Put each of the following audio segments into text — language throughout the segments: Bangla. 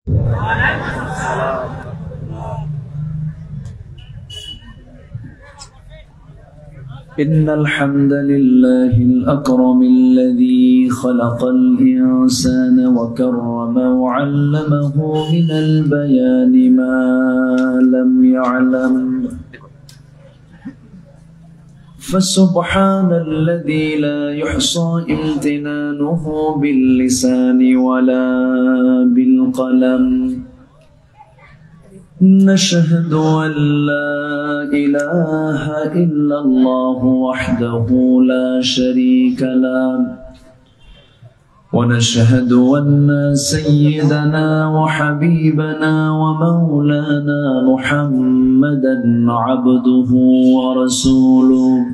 إن الحمد لله الأكرم الذي خلق الإنسان وكرم وعلمه من البيان ما لم يعلم فسبحان الذي لا يحصى امتنانه باللسان ولا بالقلم نشهد أن لا إله إلا الله وحده لا شريك له ونشهد أن سيدنا وحبيبنا ومولانا محمدا عبده ورسوله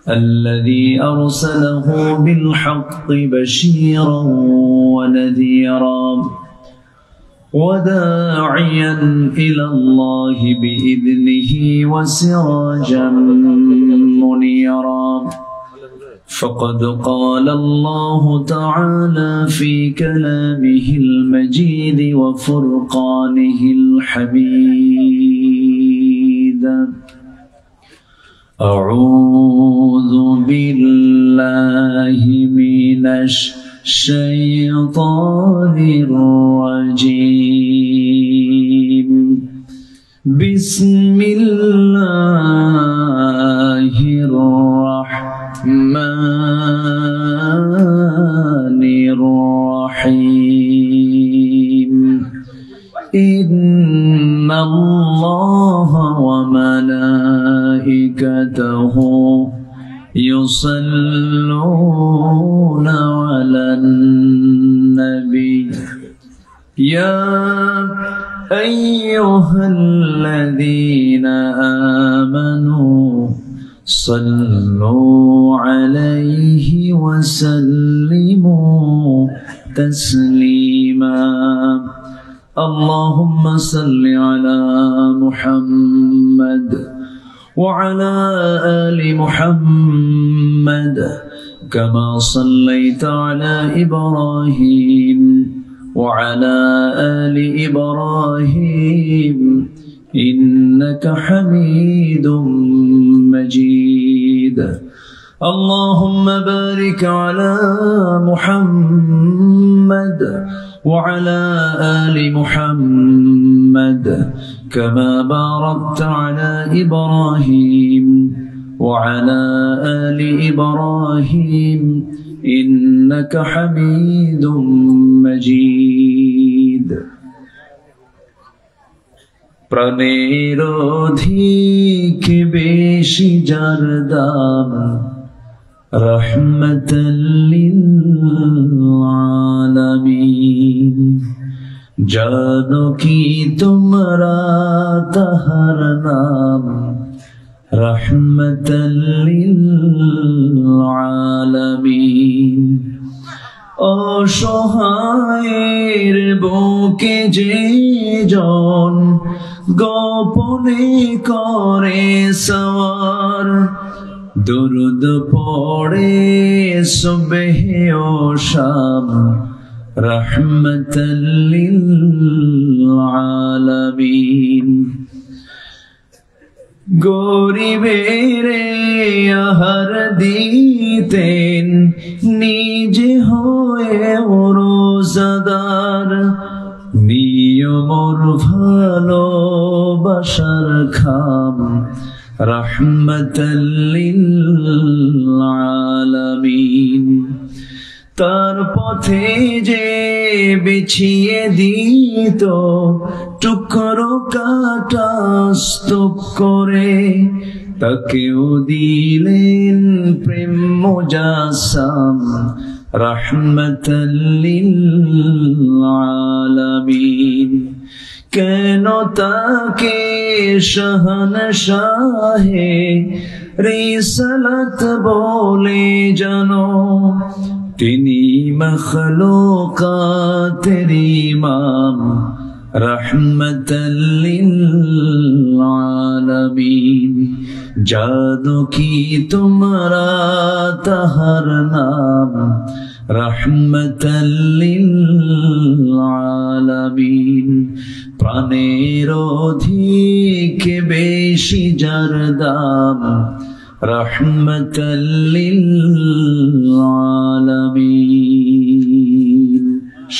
الذي أرسله بالحق بشيرا ونذيرا وداعيا إلى الله بإذنه وسراجا منيرا فقد قال الله تعالى في كلامه المجيد وفرقانه الحميد أعوذ بالله من الشيطان الرجيم بسم الله الرحمن الرحيم إن الله وملائكته يصلون على النبي يا أيها الذين آمنوا صلوا عليه وسلموا تسليما اللهم صل على محمد وعلى آل محمد كما صليت على إبراهيم وعلى آل إبراهيم إنك حميد مجيد اللهم بارك على محمد وعلى آل محمد كما باركت على إبراهيم وعلى آل إبراهيم إنك حميد مجيد প্রাণের অধিক বেশি যার দাম রহমতাল লিল আলামিন জানো কি তোমরা তাহার নাম রহমতাল লিল আলামিন অসহায়ের বুকে যে জন গোপনে করে সওয়ার দুরুদ পড়ে সুবহে ও শাম রহমতাল লিল আলামিন গরিবের আহার দিতেন নিজে হয়ে রোজাদার নিয়মর ভালোবাসার খাম রহমতাল লিল আলামিন তার পথে যে বিছিয়ে দিত টুকরো কাটা স্তূপ করে তাকেও দিলেন প্রেম মুজাসসাম রহমতাল লিল আলামিন কেন তাকে শাহনশাহে রিসালাত বলে জানো তিনি মখলুকাতের ইমাম রহমতাল লিল আলামিন জানো কি তোমরা তাহার নাম রাহমাতাল লিল আলামিন। প্রাণের অধিক বেশি যার দাম, রাহমাতাল লিল আলামিন।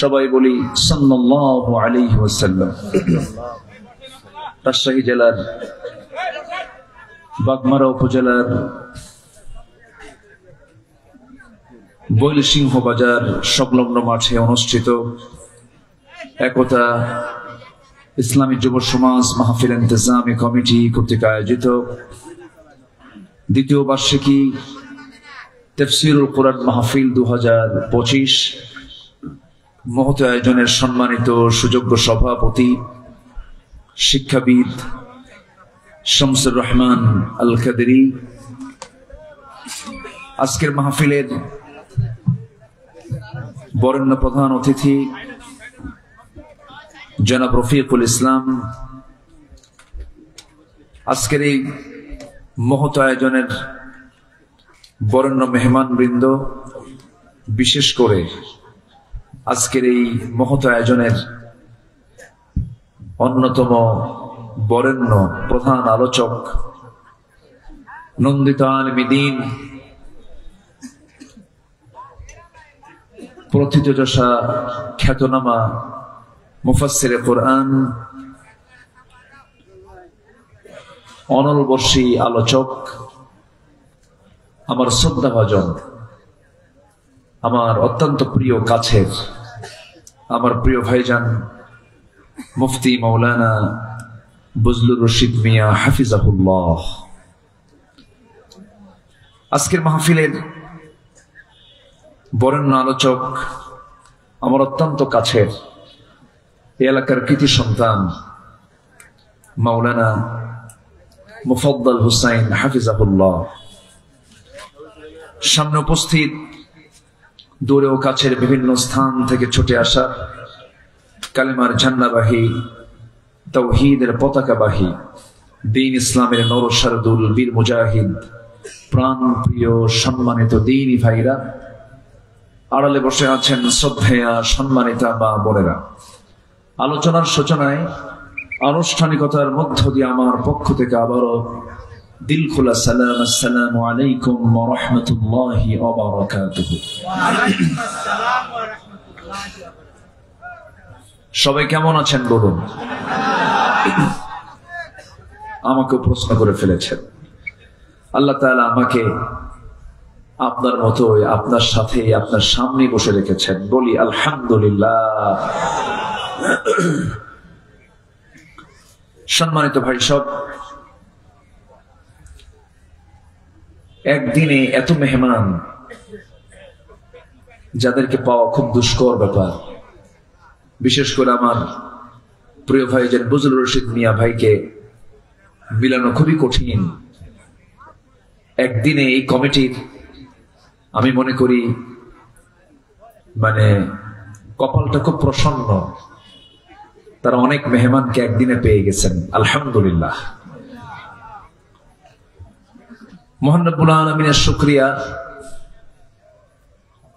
সবাই বলি সাল্লাল্লাহু আলাইহি ওয়াসাল্লাম। রাজশাহী জেলার বাগমারা উপজেলার বৈলসিংহ বাজার সংলগ্ন মাঠে অনুষ্ঠিত একতা ইসলামী যুব সমাজ মাহফিল ইন্তেজামি কমিটি কর্তৃক আয়োজিত দ্বিতীয় বার্ষিকী তাফসীরুল কুরআন মাহফিল 2025 মহৎ আয়োজনের সম্মানিত সুযোগ্য সভাপতি শিক্ষাবিদ শামসুর রহমান আল কাদেরী, আজকের মাহফিলের বরেণ্য প্রধান অতিথি জনাব রফিকুল ইসলাম, আজকের এই মহৎ আয়োজনের বরেণ্য মেহমান বৃন্দ, বিশেষ করে আজকের এই মহৎ আয়োজনের অন্যতম বরেণ্য প্রধান আলোচক নন্দিত আলেমে দ্বীন, প্রথিতযশা খ্যাতনামা মুফাসসিরে কোরআন, অনলবর্ষী আলোচক, আমার শ্রদ্ধাভাজন, আমার অত্যন্ত প্রিয় কাছের, আমার প্রিয় ভাইজান মুফতি মাওলানা বজলুর রশিদ মিয়া হাফিজাহুল্লাহ। আজকের মাহফিলের বরেণ্য আলোচক, আমার অত্যন্ত কাছের এলাকার কৃতি সন্তান মাওলানা মুফাদ্দাল হুসাইন হাফিজাহুল্লাহ। সামনে উপস্থিত দূরে ও কাছের বিভিন্ন স্থান থেকে ছুটে আসা কালেমার ঝান্ডাবাহী, তাওহীদের পতাকাবাহী, দ্বীন ইসলামের নরসারদুল বীর মুজাহিদ, প্রাণ প্রিয় সম্মানিত দ্বীনী ভাইরা, আড়ালে বসে আছেন শ্রদ্ধেয়া সম্মানিতা মা বোনেরা, আলোচনার সূচনায় আনুষ্ঠানিকতার মধ্য দিয়ে আমার পক্ষ থেকে আবারও দিল খোলা সালাম, আসসালামু আলাইকুম ওয়া রাহমাতুল্লাহি ওয়া বারাকাতুহু। সবাই কেমন আছেন বলুন? আমাকে প্রশ্ন করে ফেলেছেন। আল্লাহ তাআলা আমাকে আপনার মতো আপনার সাথে আপনার সামনে বসে রেখেছেন, বলি আলহামদুলিল্লাহ। সম্মানিত ভাই সব, একদিনে এত মেহমান যাদেরকে পাওয়া খুব দুষ্কর ব্যাপার। বিশেষ করে আমার প্রিয় ভাই যেন বজলুর রশিদ মিয়া ভাইকে মিলানো খুবই কঠিন। একদিনে এই কমিটির আমি মনে করি মানে কপালটা খুব প্রসন্ন, তারা অনেক মেহমানকে একদিনে পেয়ে গেছেন, আলহামদুলিল্লাহ। মহান রব্বুল আলামিনের শুকরিয়া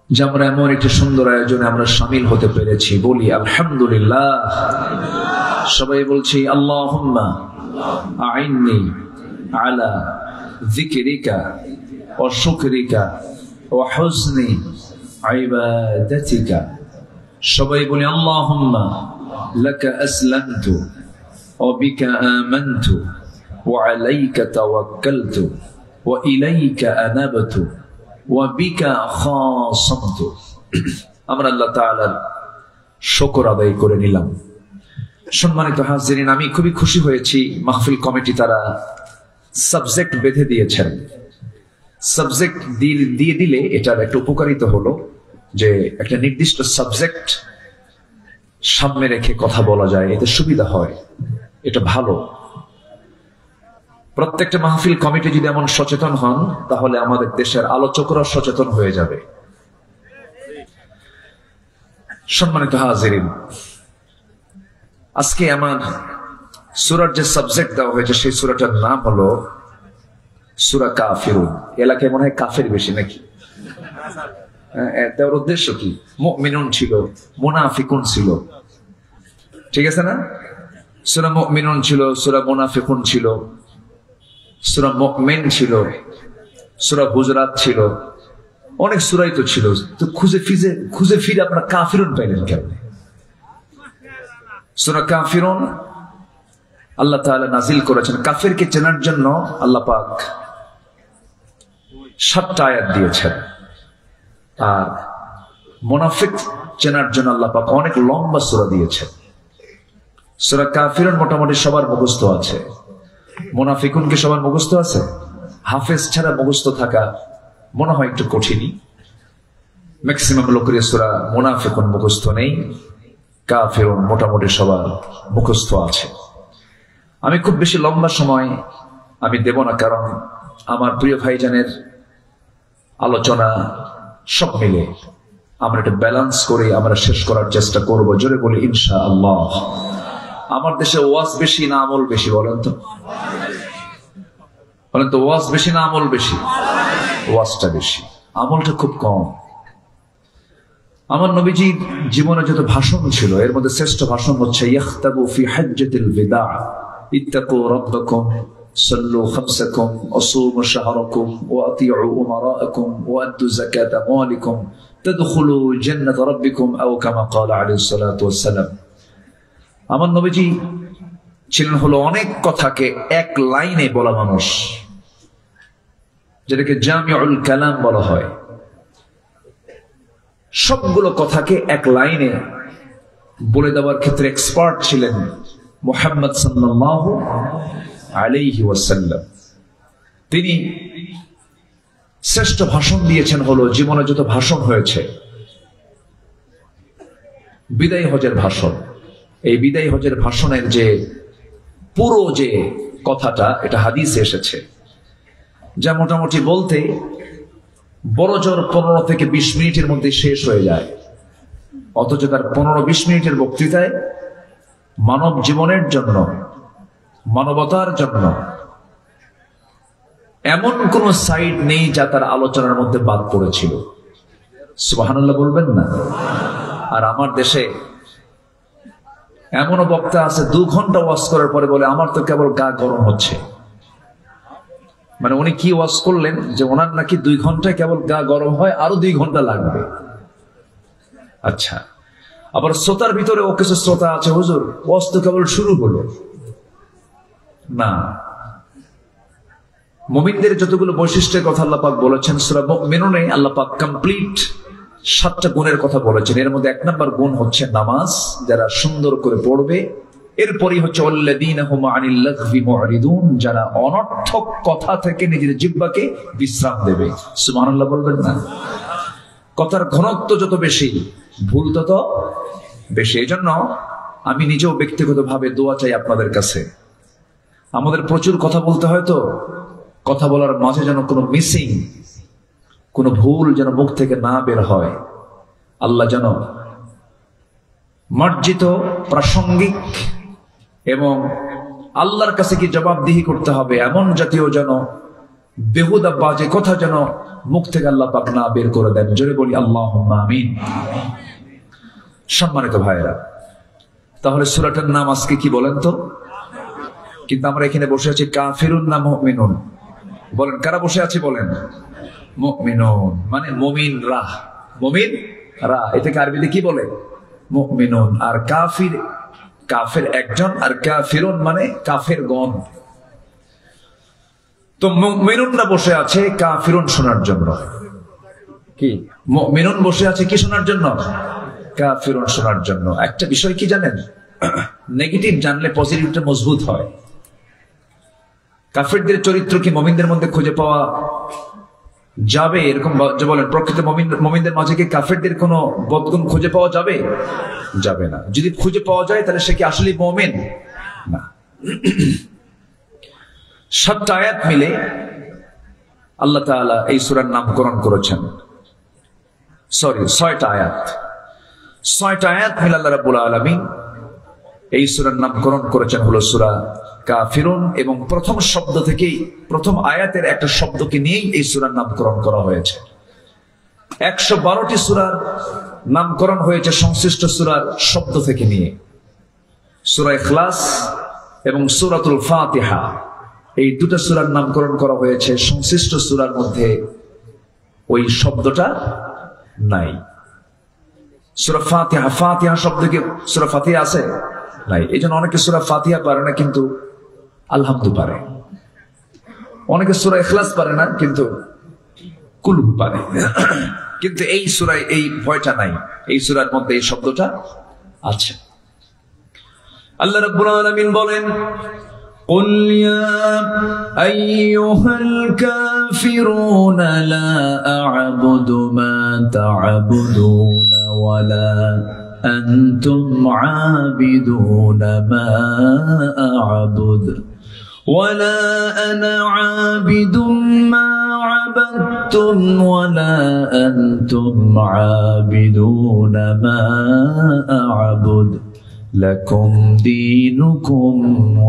যে আমরা এমন একটি সুন্দর আয়োজনে আমরা শামিল হতে পেরেছি, বলি আলহামদুলিল্লাহ। সবাই বলছি আল্লাহুম্মা আইন্নি আলা যিকরিকা ওয়া শুকরিকা ওয়া হুসনি ইবাদাতিকা। সবাই বলি আল্লাহুম্মা লাকা আসলামতু ওয়া বিকা আমানতু ওয়া আলাইকা তাওয়াক্কালতু ওয়া ইলাইকা আনাবতু ওয়া বিকা খাসামতু। আমরা আল্লাহ তাআলার শুকর আদায় করে নিলাম। সম্মানিত হাজিরিন, আমি খুবই খুশি হয়েছি মাহফিল কমিটি তারা সাবজেক্ট বেঁধে দিয়েছেন। সাবজেক্ট দিয়ে দিলে এটার একটা উপকারিতা হলো যে একটা নির্দিষ্ট সাবজেক্ট সামনে রেখে কথা বলা যায়, এতে সুবিধা হয়, এটা ভালো। প্রত্যেকটা মাহফিল কমিটি যদি এমন সচেতন হন তাহলে আমাদের দেশের আলোচকরা সচেতন হয়ে যাবে। সম্মানিত হাজিরিন, আজকে আমার সূরার যে সাবজেক্ট দেওয়া হয়েছে সেই সূরাটার নাম হলো সূরা কাফিরুন। এলাকায় মনে হয় কাফের বেশি নাকি? তার উদ্দেশ্য কি? মুমিনুন ছিল, মুনাফিকুন ছিল, ঠিক আছে না? সূরা মুমিনুন ছিল, সূরা মুনাফিকুন ছিল, সূরা মুমিন ছিল, সূরা হুজরাত ছিল, অনেক সূরাই তো ছিল। তো খুঁজে ফিরে আপনারা কাফিরুন পাইলেন কেমনে? সূরা কাফিরুন আল্লাহ তাআলা নাজিল করেছেন কাফিরকে চেনার জন্য। আল্লাহ পাক 7টা আয়াত দিয়েছেন। আর মুনাফিক চেনার জন্য আল্লাহ পাক অনেক লম্বা সূরা দিয়েছেন। সূরা কাফিরুন মোটামুটি সবার মুখস্থ আছে, মুনাফিকুন কি সবার মুখস্থ আছে? হাফেজ ছাড়া মুখস্থ থাকা মনে হয় একটু কঠিনই। ম্যাক্সিমাম লোকের সূরা মুনাফিকুন মুখস্থ নেই, কাফিরুন মোটামুটি সবার মুখস্থ আছে। আমি খুব বেশি লম্বা সময় আমি দেব না, কারণ আমার প্রিয় ভাইজানের আলোচনা সব মিলে আমরা এটা ব্যালেন্স করে আমরা শেষ করার চেষ্টা করব। জোরে বলি ইনশাআল্লাহ। আমার দেশে ওয়াজ বেশি না আমল বেশি? বলেন তো, বলেন তো, ওয়াজ বেশি না আমল বেশি? ওয়াজটা বেশি, আমলটা খুব কম। আমার নবীজির জীবনে যত ভাষণ ছিল এর মধ্যে শ্রেষ্ঠ ভাষণ হচ্ছে ইয়াখতাবু ফি হাজ্জাতিল বিদা ইত্তাকু রাব্বাকুম সাল্লু খামসাকুম আসুমু শাহরাকুম ওয়া আতিউ উমারাআকুম ওয়া আদ্দু যাকাতা আমওয়ালিকুম তাদখুলু জান্নাত রাব্বিকুম আও কামা ক্বালা আলাইহিস সালাতু ওয়াস সালাম। আমার নবীজি ছিলেন হলো অনেক কথাকে এক লাইনে বলা মানুষ, যেটাকে জামিউল কালাম বলা হয়। সবগুলো কথাকে এক লাইনে বলে দেওয়ার ক্ষেত্রে এক্সপার্ট ছিলেন মুহাম্মদ সাল্লাল্লাহু আলাইহি ওয়াসাল্লাম। তিনি শ্রেষ্ঠ ভাষণ দিয়েছেন হলো জীবনে যত ভাষণ হয়েছে বিদায় হজের ভাষণ। এই বিদায় হজের ভাষণের যে পুরো যে কথাটা, এটা হাদিসে এসেছে, যা মোটামুটি বলতে বড় জোর 15 থেকে 20 মিনিটের মধ্যে শেষ হয়ে যায়। অথচ তার 15-20 মিনিটের বক্তৃতায় মানব জীবনের জন্য, মানবতার জন্য এমন কোন সাইড নেই যা তার আলোচনার মধ্যে বাদ পড়েছিল। সুবহানাল্লাহ বলবেন না? আর আমার দেশে এমনও বক্তা আছে 2 ঘন্টা ওয়াজ করার পরে বলে আমার তো কেবল গা গরম হচ্ছে। মানে উনি কি ওয়াজ করলেন যে ওনার নাকি 2 ঘন্টায় কেবল গা গরম হয়, আরো 2 ঘন্টা লাগবে। আচ্ছা, আবার শ্রোতার ভিতরে ও কিছু শ্রোতা আছে, হুজুর ওয়াজ তো কেবল শুরু হলো না। মুমিনদের যতগুলো বৈশিষ্ট্যের কথা আল্লাহ পাক বলেছেন সূরা মুমিনুনে, আল্লাহ পাক কমপ্লিট 7টা গুণের কথা বলেছেন। এর মধ্যে 1 নম্বর গুণ হচ্ছে নামাজ, যারা সুন্দর করে পড়বে। এরপরই হচ্ছে ওয়াল্লাযীনা হুম আনিল লাগবি মুরিদুন, যারা অনর্থক কথা থেকে নিজের জিহ্বাকে বিশ্রাম দেবে। সুবহানাল্লাহ বলবেন না? কথার ঘনত্ব যত বেশি, ভুল তত বেশি। এজন্য আমি নিজেও ব্যক্তিগতভাবে দোয়া চাই আপনাদের কাছে। আমাদের প্রচুর কথা বলতে হয়, তো কথা বলার মাঝে যেন কোনো মিসিং, কোনো ভুল যেন মুখ থেকে না বের হয়। আল্লাহ যেন মার্জিত, প্রাসঙ্গিক এবং আল্লাহর কাছে কি জবাবদিহি করতে হবে এমন জাতীয় যেন বেহুদা বাজে কথা যেন মুখ থেকে আল্লাহ পাক না বের করে দেন। জোরে বলি আল্লাহুম্মা আমিন। সম্মানিত ভাইয়েরা, তাহলে সূরাটার নাম আজকে কি বলেন তো? কিন্তু আমরা এখানে বসে আছি কাফিরুন না মুমিনুন? বলেন, কারা বসে আছে বলেন? মুমিনুন, মানে মুমিনরা। মুমিনরা এটাকে আরবিতে কি বলে? মুমিনুন। আর কাফির, কাফের একজন, আর কাফিরুন মানে কাফের গণ। তো মুমিনুনরা বসে আছে কাফিরুন শোনার জন্য। কি মুমিনুন বসে আছে কি শোনার জন্য? কাফিরুন শোনার জন্য। একটা বিষয় কি জানেন, নেগেটিভ জানলে পজিটিভটা মজবুত হয়। কাফেরদের চরিত্র কি মুমিনদের মধ্যে খুঁজে পাওয়া যাবে? এরকম যে বলেন, প্রকৃত মুমিনদের মাঝে কি কাফেরদের কোনো বদগুণ খুঁজে পাওয়া যাবে? যাবে না। যদি খুঁজে পাওয়া যায় তাহলে সে কি আসলে মুমিন না। 7টা আয়াত মিলে আল্লাহ তাআলা এই সূরার নামকরণ করেছেন। সরি, 6টা আয়াত। 6টা আয়াত মিলে আল্লাহ রাব্বুল আলামিন এই সূরার নামকরণ করেছেন হলো সূরা কাফিরুন। এবং প্রথম শব্দ থেকেই, প্রথম আয়াতের একটা শব্দকে নিয়েই এই সূরার নামকরণ করা হয়েছে। 112টি সূরার নামকরণ হয়েছে সংশ্লিষ্ট সূরার শব্দ থেকে নিয়ে। সূরা ইখলাস এবং সূরাতুল ফাতিহা, এই দুটো সূরার নামকরণ করা হয়েছে সংশ্লিষ্ট সূরার মধ্যে ওই শব্দটা নাই। সূরা ফাতিহা, ফাতিহা শব্দ কি সূরা ফাতিহা আছে? নাই। এই জন্য অনেকে সূরা ফাতিহা পারে না কিন্তু আলহামদু পারে, অনেকে সূরা ইখলাস পারে না কিন্তু কুল পারে। কিন্তু এই সূরায় এই ভয়টা নাই, এই সূরার মধ্যে এই শব্দটা আছে। আল্লাহ রাব্বুল আলামিন বলেন, قل يا أيها الكافرون لا أعبد ما تعبدون ولا أنتم عابدون ما أعبد ولا أنا عابد ما عبدتم ولا أنتم عابدون ما أعبد لكم دينكم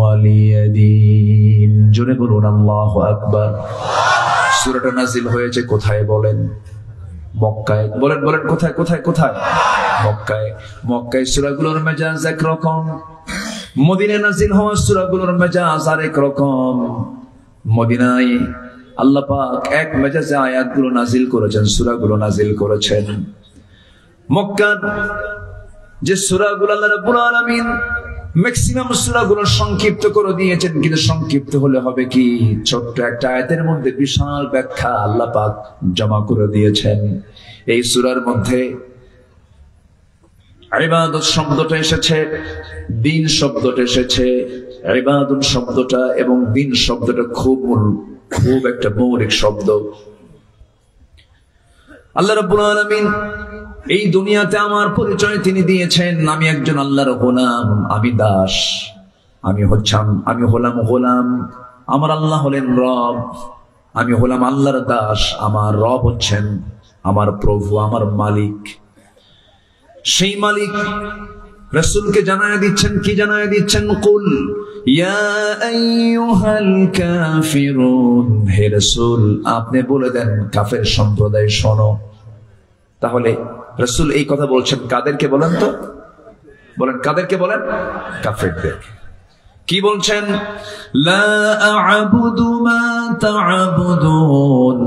ولي دين। জোরে বলুন আল্লাহু আকবার। সূরাটা নাযিল হয়েছে কোথায় বলেন? মক্কায়। বলেন বলেন কোথায় কোথায় কোথায়? মক্কায়। মক্কায় সূরাগুলোর মেজাজ একরকম, মদিনায় নাযিল হওয়া সূরাগুলোর মেজাজ আরেক রকম। মদিনায় আল্লাহ পাক এক মেজাজে আয়াতগুলো নাযিল করেছেন, সূরাগুলো নাযিল করেছেন। মক্কার যে সূরাগুলো আল্লাহ রাব্বুল আলামিন ম্যাক্সিমাম সূরাগুলো সংক্ষিপ্ত করে দিয়েছেন, কিন্তু সংক্ষিপ্ত হলে হবে কি, ছোট্ট একটা আয়াতের মধ্যে বিশাল ব্যাখ্যা আল্লাহ পাক জমা করে দিয়েছেন। এই সূরার মধ্যে ইবাদত শব্দটা এসেছে, দিন শব্দটা এসেছে। ইবাদত শব্দটা এবং দিন শব্দটা খুব একটা মৌলিক শব্দ। আল্লাহ রাব্বুল আলামিন এই দুনিয়াতে আমার পরিচয় তিনি দিয়েছেন, আমি একজন আল্লাহর গোলাম, আমি দাস, আমি হলাম গোলাম, আমার আল্লাহ হলেন রব। আমি হলাম আল্লাহর দাস, আমার রব হচ্ছেন আমার প্রভু, আমার মালিক। সেই মালিক রাসূলকে জানায় দিচ্ছেন, কি জানায় দিচ্ছেন? কুল ইয়া আইয়ুহাল কাফিরুন, হে রাসূল আপনি বলে দেন কাফের সম্প্রদায় শোনো। তাহলে রাসূল এই কথা বলছেন কাদেরকে বলেন তো? বলেন কাদেরকে বলেন? কাফেরদেরকে। কি বলছেন? লা আ'বুদু মা তা'বুদুন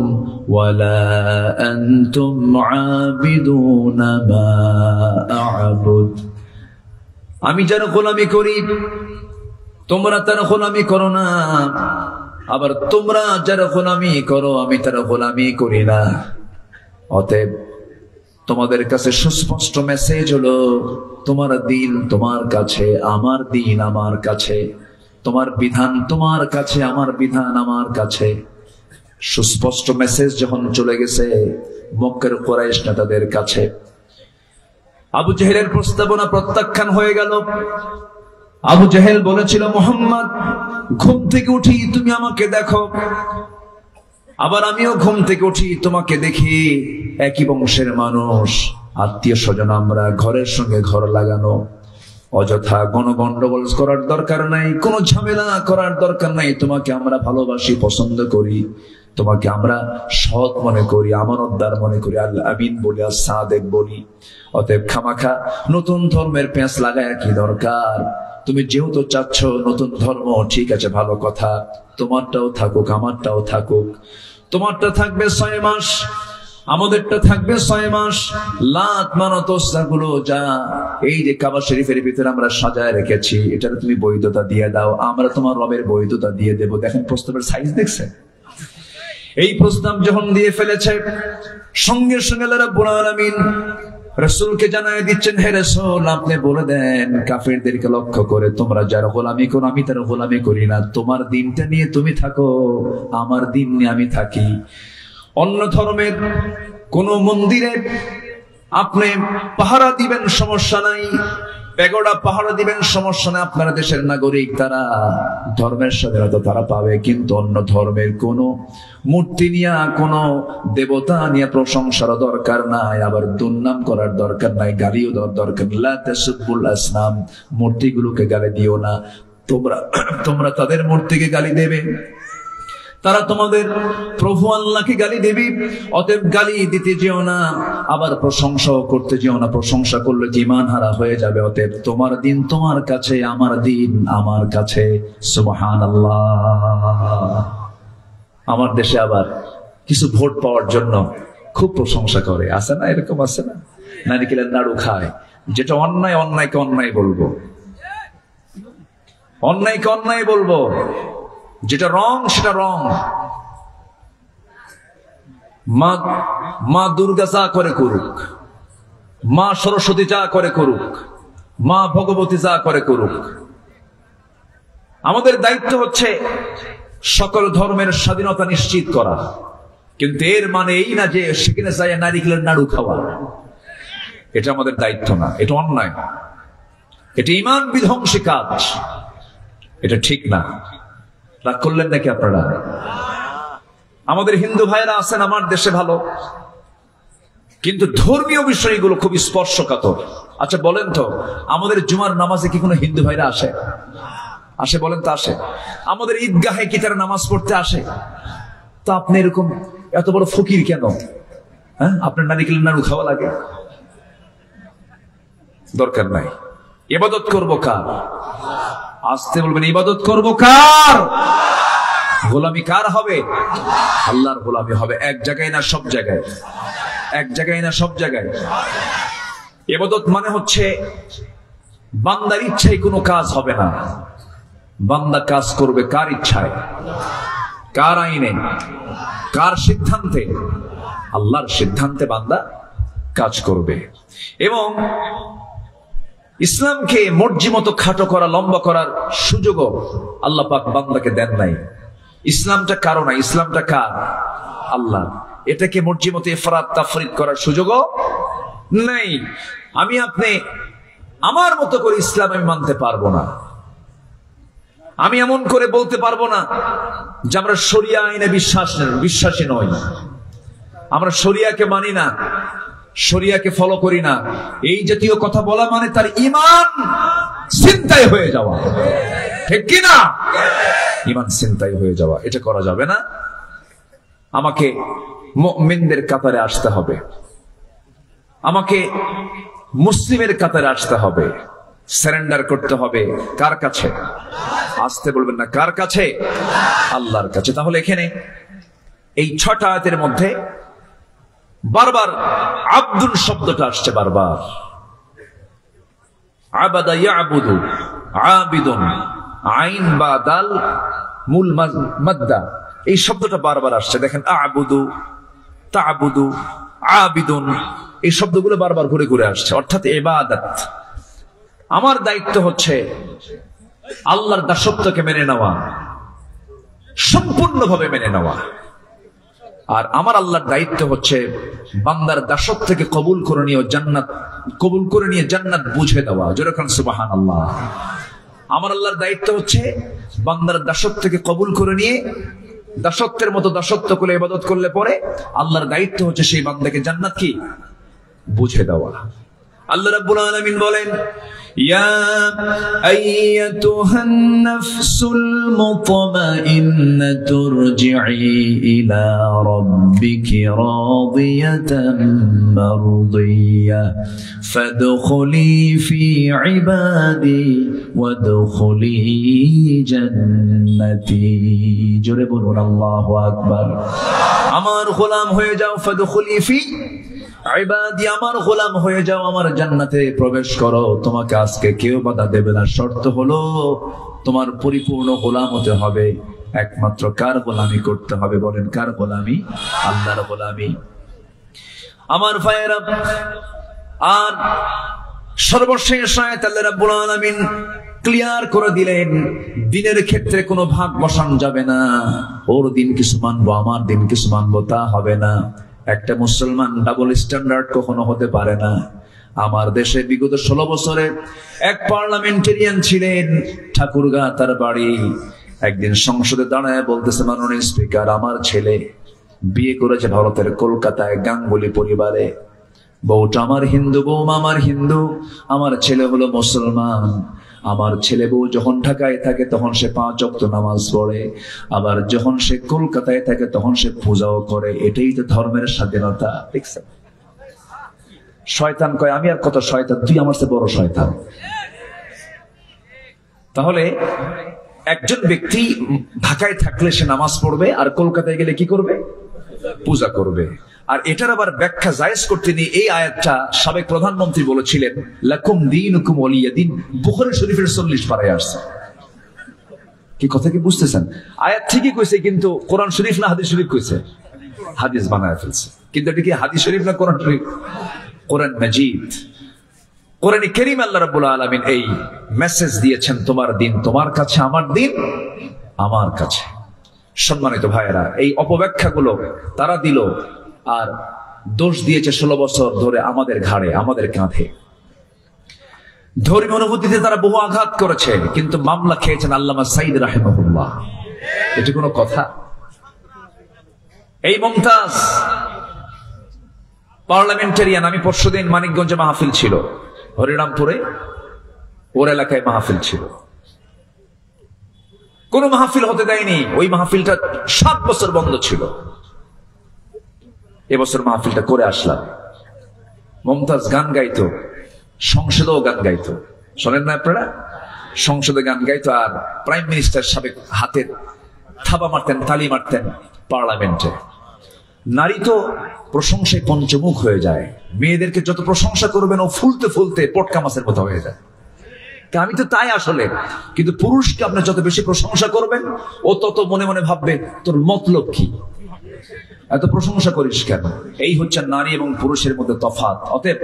ওয়ালা আনতুম আ'বিদুনা মা আ'বুদ। আমি যার গোলামি করি তোমরা তার গোলামি করো না, আবার তোমরা যার গোলামি করো আমি তার গোলামি করি না। অতএব তোমাদের কাছে সুস্পষ্ট মেসেজ হলো, তোমার দিন তোমার কাছে, আমার দিন আমার কাছে, তোমার বিধান তোমার কাছে, আমার বিধান আমার কাছে। সুস্পষ্ট মেসেজ যখন চলে গেছে মক্কার কুরাইশ নেতাদের কাছে, আবু জেহেলের প্রস্তাবনা প্রত্যাখ্যান হয়ে গেল। আবু জেহেল বলেছিল, মুহাম্মদ ঘুম থেকে উঠি তুমি আমাকে দেখো, আবার আমিও ঘুম থেকে উঠি তোমাকে দেখি, একই বংশের মানুষ, আত্মীয় স্বজন আমরা, ঘরের সঙ্গে ঘর লাগানো। অযথা গণগন্ডগোল করার দরকার নাই, কোনো ঝামেলা করার দরকার নাই। তোমাকে আমরা ভালোবাসি, পছন্দ করি, তোমাকে আমরা সৎ মনে করি, আমানতদার মনে করি, আল্লাহ আমিন বলি, সাদেক বলি। অতএব খামাখা নতুন ধর্মের পেঁচ লাগায় কি দরকার? তুমি যেহেতু চাচ্ছ নতুন ধর্ম, ঠিক আছে ভালো কথা, তোমারটাও থাকুক আমারটাও থাকুক। তোমারটা থাকবে 6 মাস, আমাদেরটা থাকবে 6 মাস। লাত মানত গুলো যা এই যে কাবা শরীফের ভিতরে আমরা সাজায় রেখেছি, এটার তুমি বৈধতা দিয়ে দাও, আমরা তোমার রবের বৈধতা দিয়ে দেব। দেখেন প্রস্তাবের সাইজ দেখছেন? এই প্রস্তাব যখন দিয়ে ফেলেছে, সঙ্গে সঙ্গে আল্লাহ রাব্বুল আলামিন রাসূলকে জানায় দিচ্ছেন, হে রাসূল আপনি বলে দেন কাফেরদেরকে লক্ষ্য করে, তোমরা যার গোলামি করো আমি তার গোলামি করি না। তোমার দিনটা নিয়ে তুমি থাকো, আমার দিন নিয়ে আমি থাকি। অন্য ধর্মের কোন মন্দিরে আপনি পাহারা দিবেন সমস্যা নাই, পেগোডা পাহারা দিবেন সমস্যা নাই, আপনারা দেশের নাগরিক, তারা ধর্মের স্বাধীনতা তারা পাবে। কিন্তু অন্য ধর্মের কোন মূর্তি নিয়ে, কোন দেবতা নিয়ে প্রশংসার দরকার নাই, আবার দুর্নাম করার দরকার নাই, গালিও দেওয়ার দরকার নাই। লা তাসুবুল আসনাম, মূর্তিগুলোকে গালি দিও না। তোমরা তাদের মূর্তিকে গালি দেবে, তারা তোমাদের প্রভু আল্লাহকে গালি দেবে, অতএব গালি দিতে যেও না, আবার প্রশংসাও করতে যেও না। প্রশংসা করলে যে ঈমান হারা হয়ে যাবে। অতএব তোমার দিন তোমার কাছে, আমার দিন আমার কাছে। সুবহানাল্লাহ। আমার দেশে আবার কিছু ভোট পাওয়ার জন্য খুব প্রশংসা করে, আছে না? এরকম আছে না? নারিকেলের নাড়ু খায়। যেটা অন্যায়, অন্যায়কে অন্যায় বলবো, অন্যায়কে অন্যায় বলবো, যেটা রং সেটা রং। মা দুর্গা যা করে করুক, মা সরস্বতী যা করে করুক, মা ভগবতী যা করে করুক, আমাদের দায়িত্ব হচ্ছে সকল ধর্মের স্বাধীনতা নিশ্চিত করা। কিন্তু এর মানে এই না যে সেখানে যাই নারিকেলের নাড়ু খাওয়া। এটা আমাদের দায়িত্ব না, এটা অন্যায়, এটা ঈমান বিধ্বংসী কাজ, এটা ঠিক না। রাগ করলেন নাকি আপনারা? আমাদের হিন্দু ভাইরা আছেন আমার দেশে ভালো, কিন্তু ধর্মীয় বিষয়গুলো খুব স্পর্শকাতর। আচ্ছা বলেন তো, আমাদের জুমার নামাজে কি কোনো হিন্দু ভাইরা আসে? আসে বলেন তো? আসে। আমাদের ঈদগাহে কি তারা নামাজ পড়তে আসে? তো আপনি এরকম এত বড় ফকির কেন? হ্যাঁ, আপনার নারিকেলের নাড়ু খাওয়া লাগে? দরকার নাই। ইবাদত করবো কার? আসতে বলবেন, ইবাদত করবো কার? গোলামি কার হবে? আল্লাহর গোলামি হবে। এক জায়গায় না সব জায়গায়, এক জায়গায় না সব জায়গায়। ইবাদত মানে হচ্ছে বান্দার ইচ্ছায় কোনো কাজ হবে না, বান্দা কাজ করবে কার ইচ্ছায়, কার আইনে, কার সিদ্ধান্তে? আল্লাহর সিদ্ধান্তে বান্দা কাজ করবে। এবং ইসলামকে মর্জি মতো খাটো করা, লম্বা করার সুযোগও আল্লাহ পাক বান্দাকে দেন নাই। ইসলামটা কারো না, ইসলামটা কার? আল্লাহ। এটাকে মর্জি মতো ইফরাত তাফরিদ করার সুযোগও নেই। আমি আপনি আমার মতো করে ইসলাম আমি মানতে পারবো না। আমি এমন করে বলতে পারবো না যে আমরা শরিয়া আইনে বিশ্বাসী নই, আমরা শরিয়াকে মানি না, শরিয়াকে ফলো করি না। এই জাতীয় কথা বলা মানে তার ঈমান ছিনতাই হয়ে যাওয়া, ঠিক কি না? ঈমান ছিনতাই হয়ে যাওয়া, এটা করা যাবে না। আমাকে মুমিনদের কাতারে আসতে হবে, আমাকে মুসলিমের কাতারে আসতে হবে, সারেন্ডার করতে হবে। কার কাছে? আসতে বলবেন না, কার কাছে? আল্লাহর কাছে। তাহলে এখানে এই 6টা আয়াতের মধ্যে বারবার আব্দুল শব্দটা আসছে, বারবার। আবাদা ইয়াবুদু, আবিদুন, আইন বা দাল মূল মাদ্দা, এই শব্দটা বারবার আসছে। দেখেন, আবুদু, তাবুদু, আবিদুন, এই শব্দগুলো বারবার ঘুরে ঘুরে আসছে, অর্থাৎ ইবাদত। আমার দায়িত্ব হচ্ছে আল্লাহর দাসত্বকে মেনে নেওয়া, সম্পূর্ণভাবে মেনে নেওয়া। আর আমার আল্লাহর দায়িত্ব হচ্ছে বান্দার দাসত্বকে কবুল করে নিয়ে জান্নাত, কবুল করে নিয়ে জান্নাত বুঝে দেওয়া। যেরকম সুবহানাল্লাহ। আমার আল্লাহর দায়িত্ব হচ্ছে বান্দার দাসত্বকে কবুল করে নিয়ে দাসত্বের মতো দাসত্ব করে ইবাদত করলে পরে আল্লাহর দায়িত্ব হচ্ছে সেই বান্দাকে জান্নাত কি বুঝে দেওয়া। আল্লাহ রাব্বুল আলামিন বলেন, ইয়া আইয়াতুহান নাফসুল মুতমাইন্নাতু ইরজিই ইলা রাব্বিকি রাদিয়াতাম মারদিয়া ফাদখুলি ফি ইবাদি ওয়াদখুলি জান্নাতি। জোরে বলুন আল্লাহু আকবার। আমার গোলাম হয়ে যাও, ফাদখুলি ফি ইবাদি, আমার গোলাম হয়ে যাও, আমার জান্নাতে প্রবেশ করো। তোমাকে আজকে কেউ বাধা দেবে না। শর্ত হলো তোমার পরিপূর্ণ গোলাম হতে হবে। একমাত্র কার গোলামি করতে হবে? বলেন, কার গোলামি? আল্লাহর গোলামি। আমার ভাইয়েরা, আর সর্বশেষ আয়াত আল্লাহ রাব্বুল আলামিন ক্লিয়ার করে দিলেন, দিনের ক্ষেত্রে কোনো ভাগ বসানো যাবে না। ওর দিন কিছু মানবো, আমার দিন কিছু মানবো, তা হবে না। একটা মুসলমান ডাবল স্ট্যান্ডার্ড কখনো হতে পারে না। আমার দেশে বিগত 16 বছরে এক পার্লামেন্টেরিয়ান ছিলেন, ঠাকুরগা তার বাড়ি। একদিন সংসদে দাঁড়ায় বলতেছে, মাননীয় স্পিকার, আমার ছেলে বিয়ে করেছে ভারতের কলকাতায় গাঙ্গুলি পরিবারে। বউটা আমার হিন্দু, বৌমা আমার হিন্দু, আমার ছেলে হলো মুসলমান। আমার ছেলে বউ যখন ঢাকায় থাকে তখন সে 5 ওয়াক্ত নামাজ পড়ে, আবার যখন সে কলকাতায় থাকে তখন সে পূজাও করে। এটাই তো ধর্মের স্বাধীনতা। দেখছেন? শয়তান কয় আমি আর কত শয়তান, তুই আমার চেয়ে বড় শয়তান। তাহলে একজন ব্যক্তি ঢাকায় থাকলে সে নামাজ পড়বে, আর কলকাতায় গেলে কি করবে? পূজা করবে। আর এটার আবার ব্যাখ্যা জায়েজ করতে নিয়ে এই আয়াতটা সাবেক প্রধানমন্ত্রী বলেছিলেন, লাকুম দীনুকুম ওয়ালিয়া দিন। বুখারী শরীফের 40 পারায় আসছে। কি কথা কি বুঝতেছেন? আয়াত ঠিকই কইছে, কিন্তু কোরআন শরীফ না হাদিস শরীফ কইছে? হাদিস বানায় ফেলছে। কিন্তু এটা কি হাদিস শরীফ না কোরআন শরীফ? কোরআন মাজিদ, কোরআনে কারীম আল্লাহ রাব্বুল আলামিন এই মেসেজ দিয়েছেন, তোমার দিন তোমার কাছে, আমার দিন আমার কাছে। সম্মানিত ভাইয়েরা, এই অপব্যাখ্যাগুলো তারা দিল আর দোষ দিয়েছে 16 বছর ধরে আমাদের ঘাড়ে, আমাদের কাঁধে। ধর্মীয় অনুভূতিতে তারা বহু আঘাত করেছে, কিন্তু মামলা খেয়েছেন আল্লামা সাঈদ রাহিমাহুল্লাহ। এটা কোনো কথা? এই মুমতাজ পার্লামেন্টারিয়ান, আমি পরশুদিন মানিকগঞ্জে মাহফিল ছিল, হরিরামপুরে ওর এলাকায় মাহফিল ছিল। কোন মাহফিল হতে দেয়নি, ওই মাহফিলটা 7 বছর বন্ধ ছিল। এবছর মাহফিলটা করে আসলাম। মুমতাজ গান গাইতো, সংসদেও গান গাইতো। শোনেন না আপনারা? সংসদে গান গাইতো, আর প্রাইম মিনিস্টার সাবেক হাতের থাবা মারতেন, তালি মারতেন পার্লামেন্টে। নারী তো প্রশংসায় পঞ্চমুখ হয়ে যায়। মেয়েদেরকে যত প্রশংসা করবেন ও ফুলতে ফুলতে পটকা মাছের মতো হয়ে যায়। আমি তো তাই আসলে। কিন্তু পুরুষকে আপনি যত বেশি প্রশংসা করবেন ও তত মনে মনে ভাববে তোর মতলব কি, এত প্রশংসা করিস কেন। এই হচ্ছে নারী এবং পুরুষের মধ্যে তফাৎ। অতএব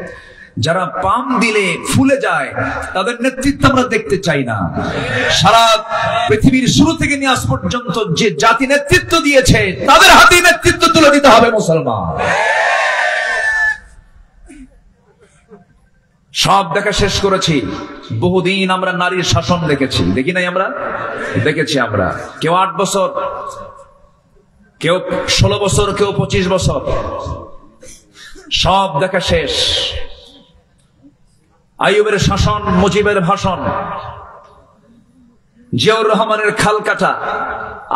যারা পাম দিলে ফুলে যায় তাদের নেতৃত্ব আমরা দেখতে চাই না। সারা পৃথিবীর শুরু থেকে নিয়ে আজ পর্যন্ত যে জাতি নেতৃত্ব দিয়েছে তাদের হাতে নেতৃত্ব তুলে দিতে হবে মুসলমান। সব দেখা শেষ করেছি। বহুদিন আমরা নারীর শাসন দেখেছি, দেখি নাই? আমরা দেখেছি। আমরা কেউ 8 বছর, কেউ 16 বছর, কেউ 25 বছর, সব দেখা শেষ। আইয়ুবের শাসন, মুজিবের ভাষণ, জিয়াউর রহমানের খাল কাটা,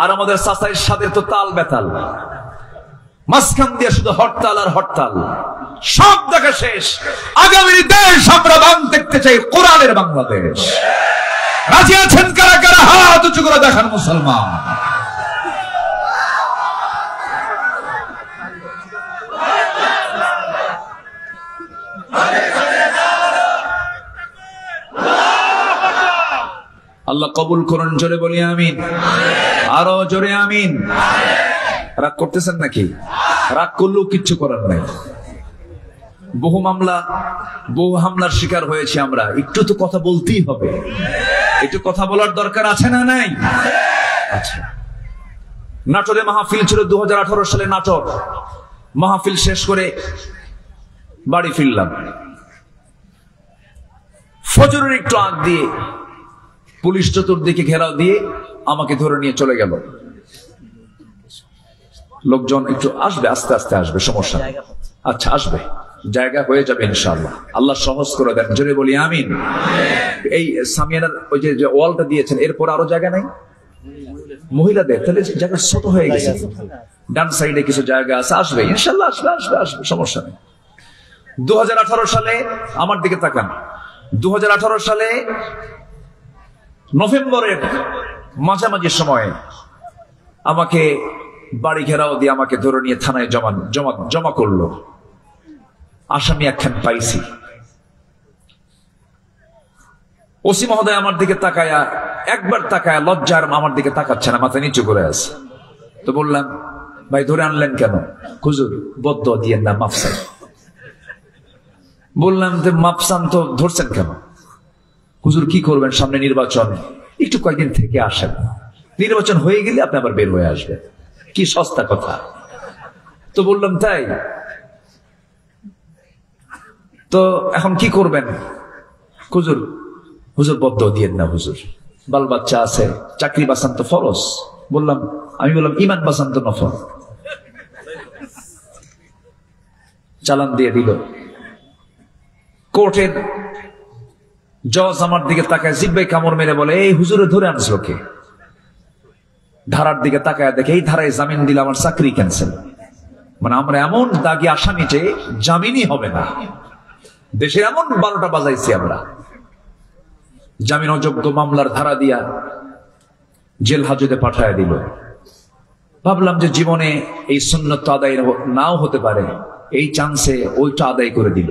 আর আমাদের চাচাই সাদের তো তাল বেতাল। মাঝখান দিয়ে শুধু হরতাল আর হরতাল। সব দেখা শেষ। আগামীর দেশ আমরা দেখতে চাই কোরআনের বাংলাদেশ। রাজি আছেন কারা কারা? হাত উঁচু করে দেখান মুসলমান। আল্লাহ কবুল করুন। জোরে বলি আমিন। আরো জোরে আমিন। রাগ করতেছেন নাকি? রাগ করলেও কিচ্ছু করার নাই। বহু মামলা, বহু হামলার শিকার হয়েছে আমরা। একটু তো কথা বলতেই হবে, একটু কথা বলার দরকার আছে না নাই? আচ্ছা, নাটোরে মাহফিল ছিল 2018 সালে। নাটোর মাহফিল শেষ করে বাড়ি ফিরলাম। ফজরের একটু আগ দিয়ে পুলিশ চতুর্দিকে ঘেরাও দিয়ে আমাকে ধরে নিয়ে চলে গেল। লোকজন একটু আসবে, আস্তে আস্তে আসবে, সমস্যা নেই। আচ্ছা, আসবে, জায়গা হয়ে যাবে ইনশাআল্লাহ। আল্লাহ সহজ করে দেন। জোরে বলি আমিন। এই সামিয়ানার ওই যে ওয়ালটা দিয়েছেন, এরপর আরো জায়গা নাই মহিলাদের, তাহলে জায়গা ছোট হয়ে গেছে। ডান সাইডে কিছু জায়গা আছে, আসবে ইনশাআল্লাহ, আসবে আসবে আসবে, সমস্যা নেই। 2018 সালে আমার দিকে তাকান। 2018 সালে নভেম্বরের মাঝামাঝি সময়ে আমাকে বাড়ি ঘেরাও দিয়ে আমাকে ধরে নিয়ে থানায় জমা করলো। আসামি একখান পাইছি। ওসি মহোদয় আমার দিকে তাকায়া, একবার তাকায়া লজ্জার আমার দিকে তাকাচ্ছে না, মাথা নিচু করে আছে। তো বললাম, ভাই ধরে আনলেন কেন? হুজুর বদদোয়া দিয়েন না, মাফসান। বললাম যে মাফসান তো ধরছেন কেন? হুজুর কি করবেন, সামনে নির্বাচন, একটু কয়েকদিন থেকে আসেন, নির্বাচন হয়ে গেলে আপনি আবার বের হয়ে আসবেন। কি সস্তা কথা। তো বললাম তাই, তো এখন কি করবেন? হুজুর হুজুর বদদোয়া দিয়েন না হুজুর, বাল বাচ্চা আছে, চাকরি বাঁচান তো ফরজ। আমি বললাম ইমান বাঁচান তো নফল। চালান দিয়ে দিল। কোর্টের জজ আমার দিকে তাকায়, জিব্বায় কামড় মেরে বলে, এই হুজুরে ধরে আনছো কে? ধারার দিকে তাকায় দেখে এই ধারায় জামিন দিলে আমার চাকরি ক্যান্সেল। মানে আমরা এমন দাগি আসামি যে জামিনই হবে না। দেশে এমন 12টা বাজাইছি আমরা, জামিন অযোগ্য মামলার ধারা দিয়া জেল হাজতে পাঠায় দিল। ভাবলাম যে জীবনে এই সুন্নত আদায় নাও হতে পারে, এই চান্সে ওইটা আদায় করে দিল।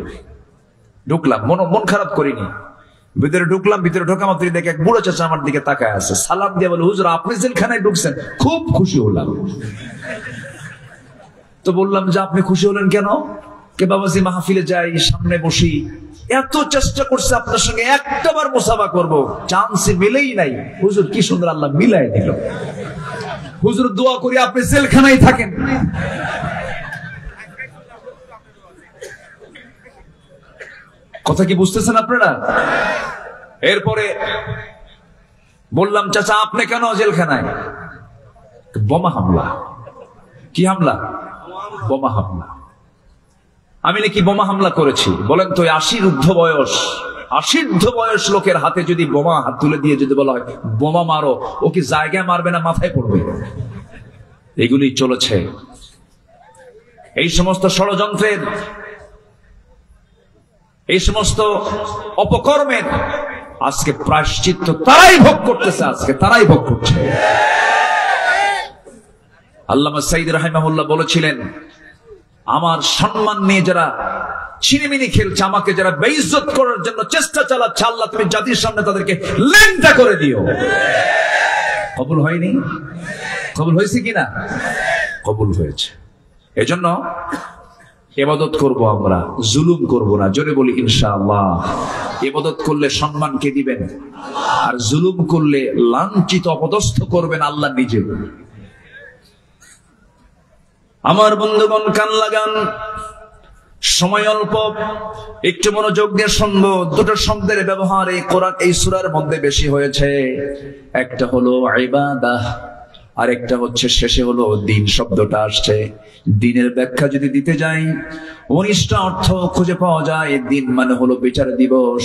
ঢুকলাম, মন খারাপ করিনি। ভিতরে ঢুকলাম, ভিতরে ঢোকা মাত্র দেখে এক বুড়ো চাচা আমার দিকে তাকায় আছে, সালাম দিয়ে বলে, হুজুর আপনি জেলখানায় ঢুকছেন? খুব খুশি হলাম। তো বললাম যে আপনি খুশি হলেন কেন? কে বাবাজি মাহফিলে যাই, সামনে বসি, এত চেষ্টা করছে আপনার সঙ্গে একটাবার মুসাফা করব, চান্সে মিলেই নাই। হুজুর কি সুন্দর আল্লাহ মিলাই দিল। হুজুর দোয়া করি আপনি জেলখানায় থাকেন। কথা কি বুঝতেছেন আপনারা? এরপরে বললাম, চাচা আপনি কেন জেলখানায়? বোমা হামলা। কি হামলা? বোমা হামলা। আমি নাকি বোমা হামলা করেছি? বলেন তো 80 ঊর্ধ্ব বয়স লোকের হাতে যদি বোমা হাত তুলে দিয়ে যদি বলা হয় বোমা মারো, ও কি জায়গায় মারবে না মাথায় পড়বে? এগুলি চলেছে। এই সমস্ত ষড়যন্ত্রের, এই সমস্ত অপকর্মের আজকে প্রায়শ্চিত্ত তারাই ভোগ করতেছে। আজকে তারাই ভোগ করছে। আল্লামা সাইদ রাহিমাহুল্লাহ বলেছিলেন, আমার সম্মান নিয়ে যারা ছিনিমিনি খেলছে, আমাকে যারা বেইজ্জত করার জন্য চেষ্টা চালাচ্ছে, আল্লাহ তুমি জাতির সামনে তাদেরকে ল্যাংটা করে দিও। কবুল হয়নি? কবুল হয়েছে কিনা? কবুল হয়েছে। এজন্য ইবাদত করব, আমরা জুলুম করব না। জোরে বলি ইনশাআল্লাহ। ইবাদত করলে সম্মান কে দিবেন? আর জুলুম করলে লাঞ্ছিত অপদস্থ করবেন আল্লাহ নিজে। আমার বন্ধুগণ কান লাগান, সময় অল্প, একটু মনোযোগ দিয়ে শুনবো। দুটো শব্দের ব্যবহার এই কোরআন এই সূরার মধ্যে বেশি হয়েছে। একটা হলো ইবাদাহ, আর একটা হচ্ছে শেষে হলো দিন শব্দটা আসছে। দিনের ব্যাখ্যা যদি দিতে যাই, 19টা অর্থ খুঁজে পাওয়া যায়। দিন মানে হলো বিচার দিবস,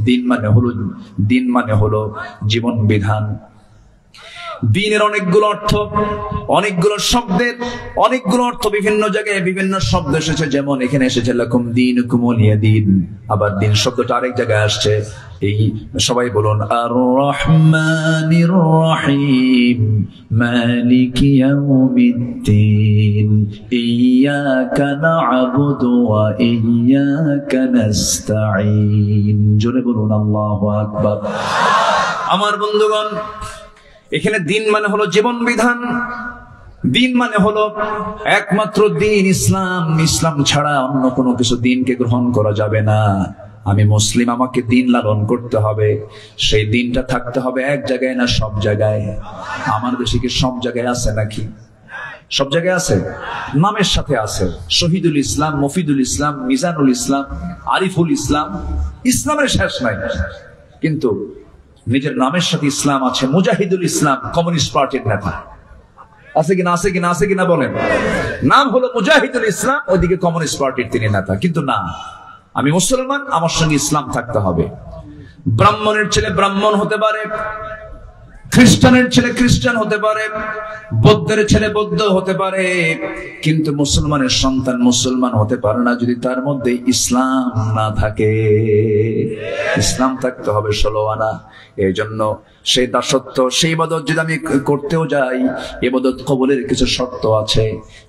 দিন মানে হলো জীবন বিধান। দিনের অনেকগুলো অর্থ, অনেকগুলো শব্দের অনেকগুলো অর্থ বিভিন্ন জায়গায় বিভিন্ন শব্দ এসেছে। যেমন এখানে এসেছে লাকুম দীনুকুম ওয়ালিয়া দিন, আবার দিন শব্দটা আরেক জায়গায় আসছে। এই সবাই বলুন আর রহমানির রহিম মালিকি ইয়াউমিদ্দিন ইয়্যাকা না'বুদু ওয়া ইয়্যাকা নাস্তাঈন। জোরে বলুন আল্লাহু আকবার। আমার বন্ধুগণ, এখানে দিন মানে হলো জীবন বিধান। দিন মানে হলো একমাত্র দিন ইসলাম। ইসলাম ছাড়া অন্য কোনো কিছু দিনকে গ্রহণ করা যাবে না। আমি মুসলিম, আমাকে দিন লালন করতে হবে। সেই দিনটা থাকতে হবে এক জায়গায় না সব জায়গায়? আমার দেশে কি সব জায়গায় আছে নাকি? সব জায়গায় আছে? নামের সাথে আছে। শহীদুল ইসলাম, মফিদুল ইসলাম, মিজানুল ইসলাম, আরিফুল ইসলাম। ইসলামের শেষ নাই, কিন্তু নিজের নামের সাথে ইসলাম আছে। মুজাহিদুল ইসলাম কমিউনিস্ট পার্টির নেতা আছে কিনা? আছে কিনা? আছে কিনা বলেন। নাম হলো মুজাহিদুল ইসলাম, ওইদিকে কমিউনিস্ট পার্টির তিনি নেতা। কিন্তু না, আমি মুসলমান, আমার সঙ্গে ইসলাম থাকতে হবে। ব্রাহ্মণের ছেলে ব্রাহ্মণ হতে পারে, খ্রিস্টানের ছেলে খ্রিস্টান হতে পারে, বৌদ্ধের ছেলে বৌদ্ধ হতে পারে, কিন্তু মুসলমানের সন্তান মুসলমান হতে পারে না যদি তার মধ্যে ইসলাম না থাকে। ইসলাম থাকতে হবে 16 আনা। এই জন্য সেই দাসত্ব, সেই ইবাদত যদি আমি করতেও যাই, ইবাদত কবুলের কিছু শর্ত আছে।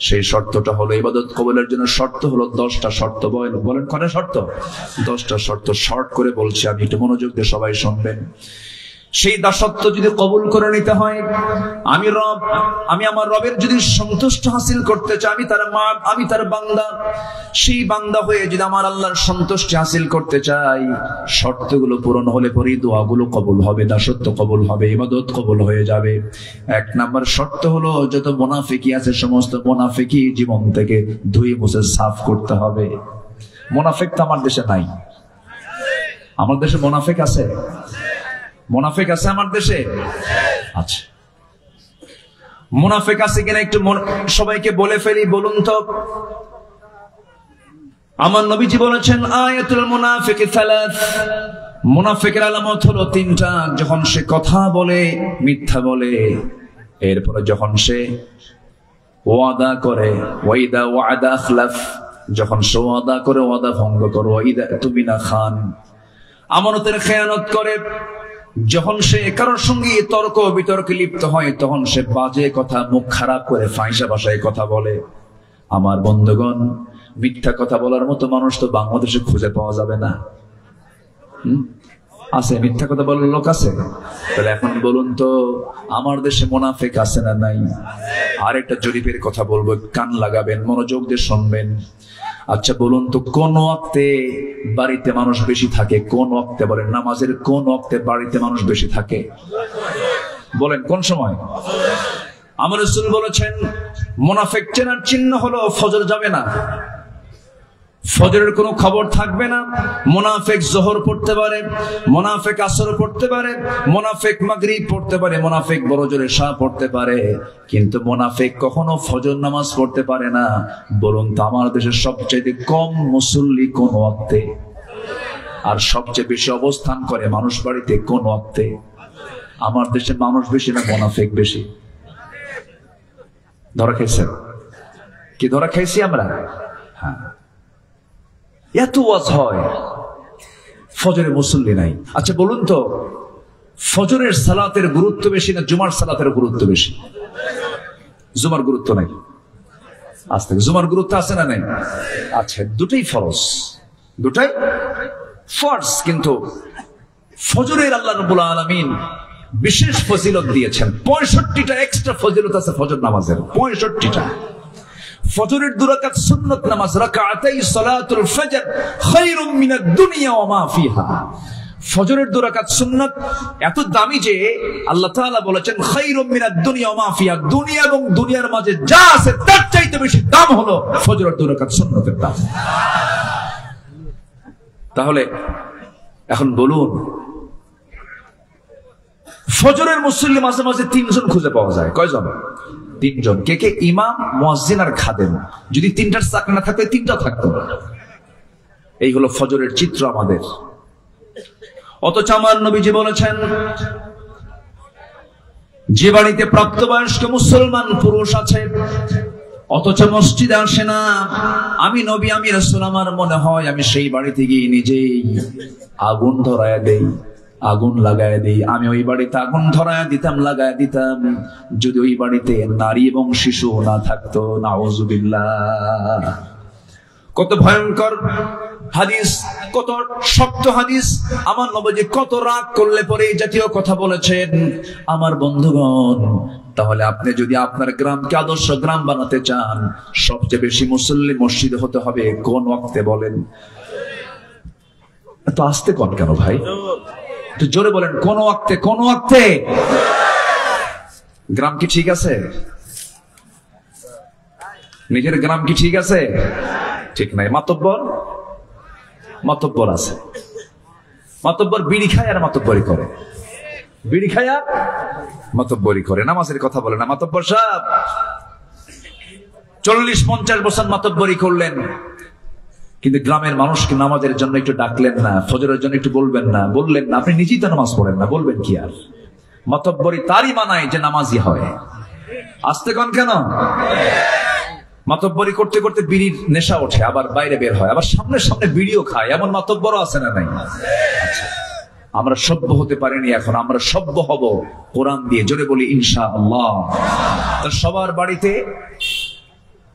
সেই শর্তটা হলো, ইবাদত কবুলের জন্য শর্ত হলো 10টা শর্ত। বলেন কয়টা শর্ত? 10টা শর্ত। শর্ট করে বলছি আমি, একটু মনোযোগ দিয়ে সবাই শুনবেন। সেই দাসত্ব যদি কবুল করে নিতে হয়, আমি আমার রবের যদি সন্তুষ্ট হাসিল করতে চাই, আমি তার বান্দা, সেই বান্দা হয়ে যদি আমার আল্লাহর সন্তুষ্টি হাসিল করতে চাই, শর্তগুলো পূরণ হলে পরেই দোয়াগুলো কবুল হবে, দাসত্ব কবুল হবে, ইবাদত কবুল হয়ে যাবে। 1 নাম্বার শর্ত হলো, যত মুনাফিকি আছে সমস্ত মুনাফিকি জীবন থেকে ধুয়ে মুছে সাফ করতে হবে। মুনাফিক তো আমার দেশে নাই। আমার দেশে মুনাফিক আছে? মুনাফিক আছে আমার দেশে? আচ্ছা, মুনাফিক আছে কিনা একটু সবাইকে বলে ফেলি, বলুন তো। আমার নবীজি বলেছেন, আয়াতুল মুনাফিকি 3। মুনাফিকের আলামত হলো তিনটা। যখন সে কথা বলে মিথ্যা বলে, এরপরে যখন সে ওয়াদা করে, ওয়াইদা ওয়াদা আখলাফ, যখন সে ওয়াদা করে ওয়াদা ভঙ্গ করে, ওয়াইদা তুমিনা খান, আমানতের খেয়ানত করে, যখন সে কারোর সঙ্গে তর্ক বিতর্কে লিপ্ত হয় তখন সে বাজে কথা, মুখ খারাপ করে ফাঁসা ভাষায় কথা বলে। আমার বন্ধুগণ, মিথ্যা কথা বলার মতো মানুষ তো বাংলাদেশে খুঁজে পাওয়া যাবে না। আছে মিথ্যা কথা বলার লোক আছে? তাহলে এখন বলুন তো, আমার দেশে মুনাফিক আছে না নাই? আরেকটা জরিপের কথা বলবো, কান লাগাবেন, মনোযোগ দিয়ে শুনবেন। আচ্ছা বলুন তো, কোন ওয়াক্তে বাড়িতে মানুষ বেশি থাকে? কোন ওয়াক্তে বলেন? নামাজের কোন ওয়াক্তে বাড়িতে মানুষ বেশি থাকে? বলেন কোন সময়? আমার রাসূল বলেছেন, মুনাফিক চেনার চিহ্ন হলো ফজর যাবে না, ফজরের কোনো খবর থাকবে না। মুনাফিক যোহর পড়তে পারে, মুনাফিক আসর পড়তে পারে, মুনাফিক মাগরিব পড়তে পারে, মুনাফিক বড়জোরে শাহ পড়তে পারে, কিন্তু মুনাফিক কখনো ফজর নামাজ পড়তে পারে না। বলুন তো, আমার দেশের সবচেয়ে কম মুসল্লি কোন ওয়াক্তে? আর সবচেয়ে বেশি অবস্থান করে মানুষ বাড়িতে কোন ওয়াক্তে? আমার দেশে মানুষ বেশি না মুনাফিক বেশি? ধরা খাইছেন কি? ধরা খাইছি আমরা। হ্যাঁ, এত ওয়াজ হয়, ফজরে মুসল্লি নাই। আচ্ছা বলুন তো, ফজরের সালাতের গুরুত্ব বেশি না জুমার সালাতের গুরুত্ব বেশি? জুমার গুরুত্ব নাই। আজ থেকে জুমার গুরুত্ব আছে না নাই? আচ্ছা, দুটোই ফরজ, দুটাই ফরজ, কিন্তু ফজরের আল্লাহ রাব্বুল আলামিন বিশেষ ফজিলত দিয়েছেন। 65টা এক্সট্রা ফজিলত আছে ফজর নামাজের, 65টা। ফজরের 2 রাকাত সুন্নাত নামাজ, রাকাতাই সালাতুল ফজর খায়রুম মিনাদ দুনিয়া ওয়া মা ফিহা। ফজরের 2 রাকাত সুন্নাত এত দামি যে আল্লাহ তাআলা বলেছেন খায়রুম মিনাদ দুনিয়া ওয়া মা ফিহা, দুনিয়া এবং দুনিয়ার মাঝে যা আছে তার চাইতে বেশি দাম হলো ফজরের 2 রাকাত সুন্নাতের দাম। তাহলে এখন বলুন, ফজরের মুসল্লি মাঝে মাঝে 3 জন খুঁজে পাওয়া যায়। কয়জন? 3 জন। কে কে? ইমাম, মুয়াজ্জিন আর খাদেম। যদি 3টার চাকরি না থাকতো 3টা থাকতো। এই হলো ফজরের চিত্র আমাদের। অথচ আমার নবীজি বলেছেন, যে বাড়িতে প্রাপ্তবয়স্ক মুসলমান পুরুষ আছে অথচ মসজিদে আসে না, আমি নবী, আমি রাসূল, আমার মনে হয় আমি সেই বাড়িতে গিয়ে নিজেই আগুন ধরায় দেই, আগুন লাগায় দিই। আমি ওই বাড়িতে আগুন ধরায় দিতাম, লাগায় দিতাম, যদি ওই বাড়িতে নারী এবং শিশু না থাকতো। নাউযুবিল্লাহ। কত ভয়ঙ্কর হাদিস, কত শক্ত হাদিস। আমার নবীজি কত রাগ করলে পরে এই জাতীয় কথা বলেছেন। আমার বন্ধুগণ, তাহলে আপনি যদি আপনার গ্রামকে আদর্শ গ্রাম বানাতে চান, সবচেয়ে বেশি মুসল্লি মসজিদে হতে হবে কোন ওয়াক্তে? বলেন তো। আসতে কোন কেন ভাই? একটু জোরে বলেন, কোন ওয়াক্তে? কোন ওয়াক্তে? গ্রাম কি ঠিক আছে? নিজের গ্রাম কি ঠিক আছে? ঠিক নাই। মাতব্বর, মাতব্বর আছে। মাতব্বর বিড়ি খায় আর মাতব্বরি করে, বিড়ি খায় আর মাতব্বরি করে। নামাজের কথা বলে না মাতব্বর সাহেব। 40-50 বছর মাতব্বরি করলেন, কিন্তু গ্রামের মানুষকে নামাজের জন্য একটু ডাকলেন না, ফজরের জন্য একটু বলবেন না, বললেন না। আপনি নিজেই তো নামাজ পড়েন না, বলবেন কি আর? মাতব্বরি তারই মানায় যে নামাজি হয়। আসতে কোন কেন? মাতব্বরি করতে করতে বিড়ির নেশা ওঠে, আবার বাইরে বের হয়, আবার সামনে সামনে বিড়িও খায়। এমন মাতব্বরও আছে না নাই? আচ্ছা, আমরা সভ্য হতে পারিনি, এখন আমরা সভ্য হব কোরআন দিয়ে। জোরে বলি ইনশাআল্লাহ। সবার বাড়িতে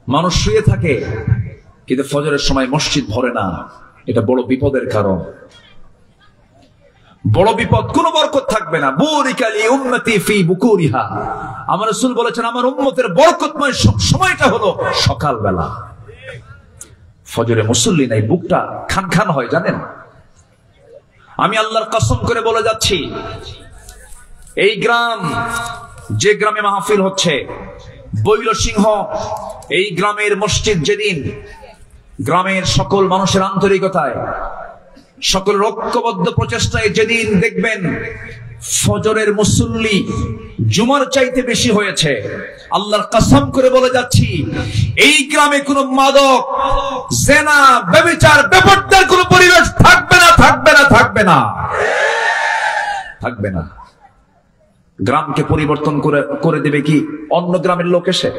মানুষ শুয়ে থাকে, কিন্তু ফজরের সময় মসজিদ ভরে না। এটা বড় বিপদের কারণ, বড় বিপদ। কোন বরকত থাকবে না। বুরিকা লি উম্মতি ফি বুকুরিহা। আমার রাসূল বলেছেন, আমার উম্মতের বরকতময় সময়টা হলো সকালবেলা। ফজরে মুসল্লি নাই, বুকটা খান খান হয় জানেন। আমি আল্লাহর কসম করে বলে যাচ্ছি, এই গ্রাম, যে গ্রামে মাহফিল হচ্ছে বৈলসিংহ, এই গ্রামের মসজিদ যেদিন গ্রামের সকল মানুষের আন্তরিকতায়, সকল ঐক্যবদ্ধ প্রচেষ্টায় যেদিন দেখবেন ফজরের মুসল্লি জুমার চাইতে বেশি হয়েছে। আল্লাহর কসম করে বলে যাচ্ছি, এই গ্রামে কোনো মাদক, জেনা, ব্যভিচার, বেপরদার কোনো পরিবেশ থাকবে না, থাকবে না, থাকবে না, থাকবে না। গ্রামকে পরিবর্তন করে দেবে কি অন্য গ্রামের লোক এসে?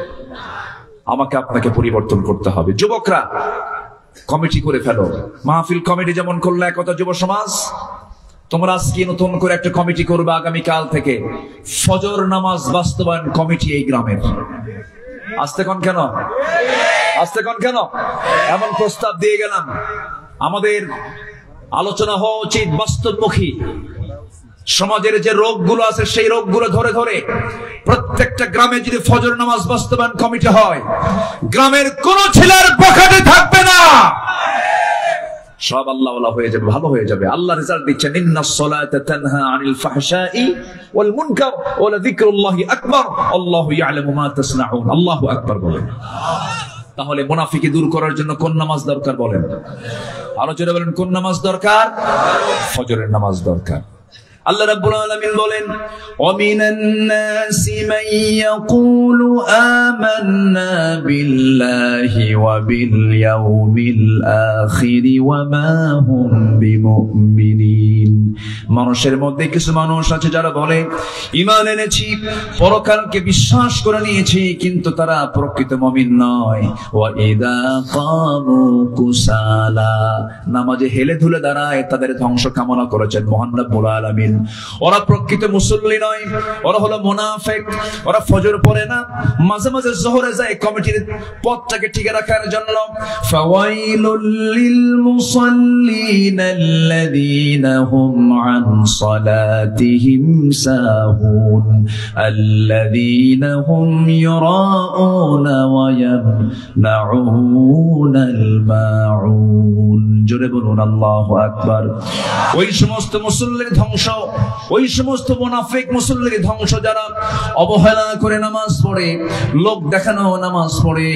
আমাকে আপনাকে পরিবর্তন করতে হবে। যুবকরা কমিটি করে ফেলো, মাহফিল কমিটি যেমন করলে একতা যুব সমাজ, তোমরা আজকে নতুন করে একটা কমিটি করবে আগামীকাল থেকে, ফজর নামাজ বাস্তবায়ন কমিটি এই গ্রামের। আসতে কোন কেন, আসতে কোন কেন? এমন প্রস্তাব দিয়ে গেলাম। আমাদের আলোচনা হওয়া উচিত বাস্তবমুখী। সমাজের যে রোগগুলো আছে সেই রোগগুলো ধরে ধরে প্রত্যেকটা গ্রামে যদি ফজর নামাজ বাস্তবায়ন কমিটি হয়, গ্রামের কোন ছেলের পকেটে থাকবে না, সব আল্লাহ ওয়ালা হয়ে যাবে, ভালো হয়ে যাবে। আল্লাহ রেজাল্ট দিচ্ছেন, ইন্নাস সালাতা তানহা আনিল ফাহশাই ওয়াল মুনকার ওয়া লাযিকরুল্লাহি আকবার আল্লাহু ইয়ালামু মা তাসনাউন। আল্লাহু আকবার বলেন। তাহলে মুনাফিকি দূর করার জন্য কোন নামাজ দরকার বলেন? আলোচনা বলেন, কোন নামাজ দরকার? ফজরের নামাজ দরকার। আল্লাহ রাব্বুল আলামিন বলেন, ওয়া মিনান নাসি মান ইয়াকুলু আমান্না বিল্লাহি ওয়া বিল ইয়াউমিল আখির ওয়া মা হুম বিমুমিনিন। মানুষের মধ্যে কিছু মানুষ আছে যারা বলে ঈমান এনেছি, পরকালকে বিশ্বাস করে নিয়েছি, কিন্তু তারা প্রকৃত মুমিন নয়। ওয়া ইযা কামু কুসালা, নামাজে হেলে ধুলে দাঁড়ায়, তাদের ধ্বংস কামনা করেছেন মহান রব্বুল আলামিন। ওরা প্রকৃত মুসল্লি নয়, ওরা হলো মুনাফিক। ওরা ফজর পড়ে না, মাঝে মাঝে যোহরে যায় কমিটির পথটাকে ঠিক রাখার জন্য। ফাওয়াইলুল লিল মুসাল্লিন আল্লাযীনা হুম আন সালাতিহিম সাহুন আল্লাযীনা হুম ইউরাউনা ওয়া ইয়ামনাউনাল মাউন। জোরে বলুন আল্লাহু আকবার। ওই সমস্ত মুসল্লির ধ্বংস, ওই সমস্ত মুনাফিক মুসল্লির ধ্বংস যারা অবহেলা করে নামাজ পড়ে, লোক দেখানো নামাজ পড়ে,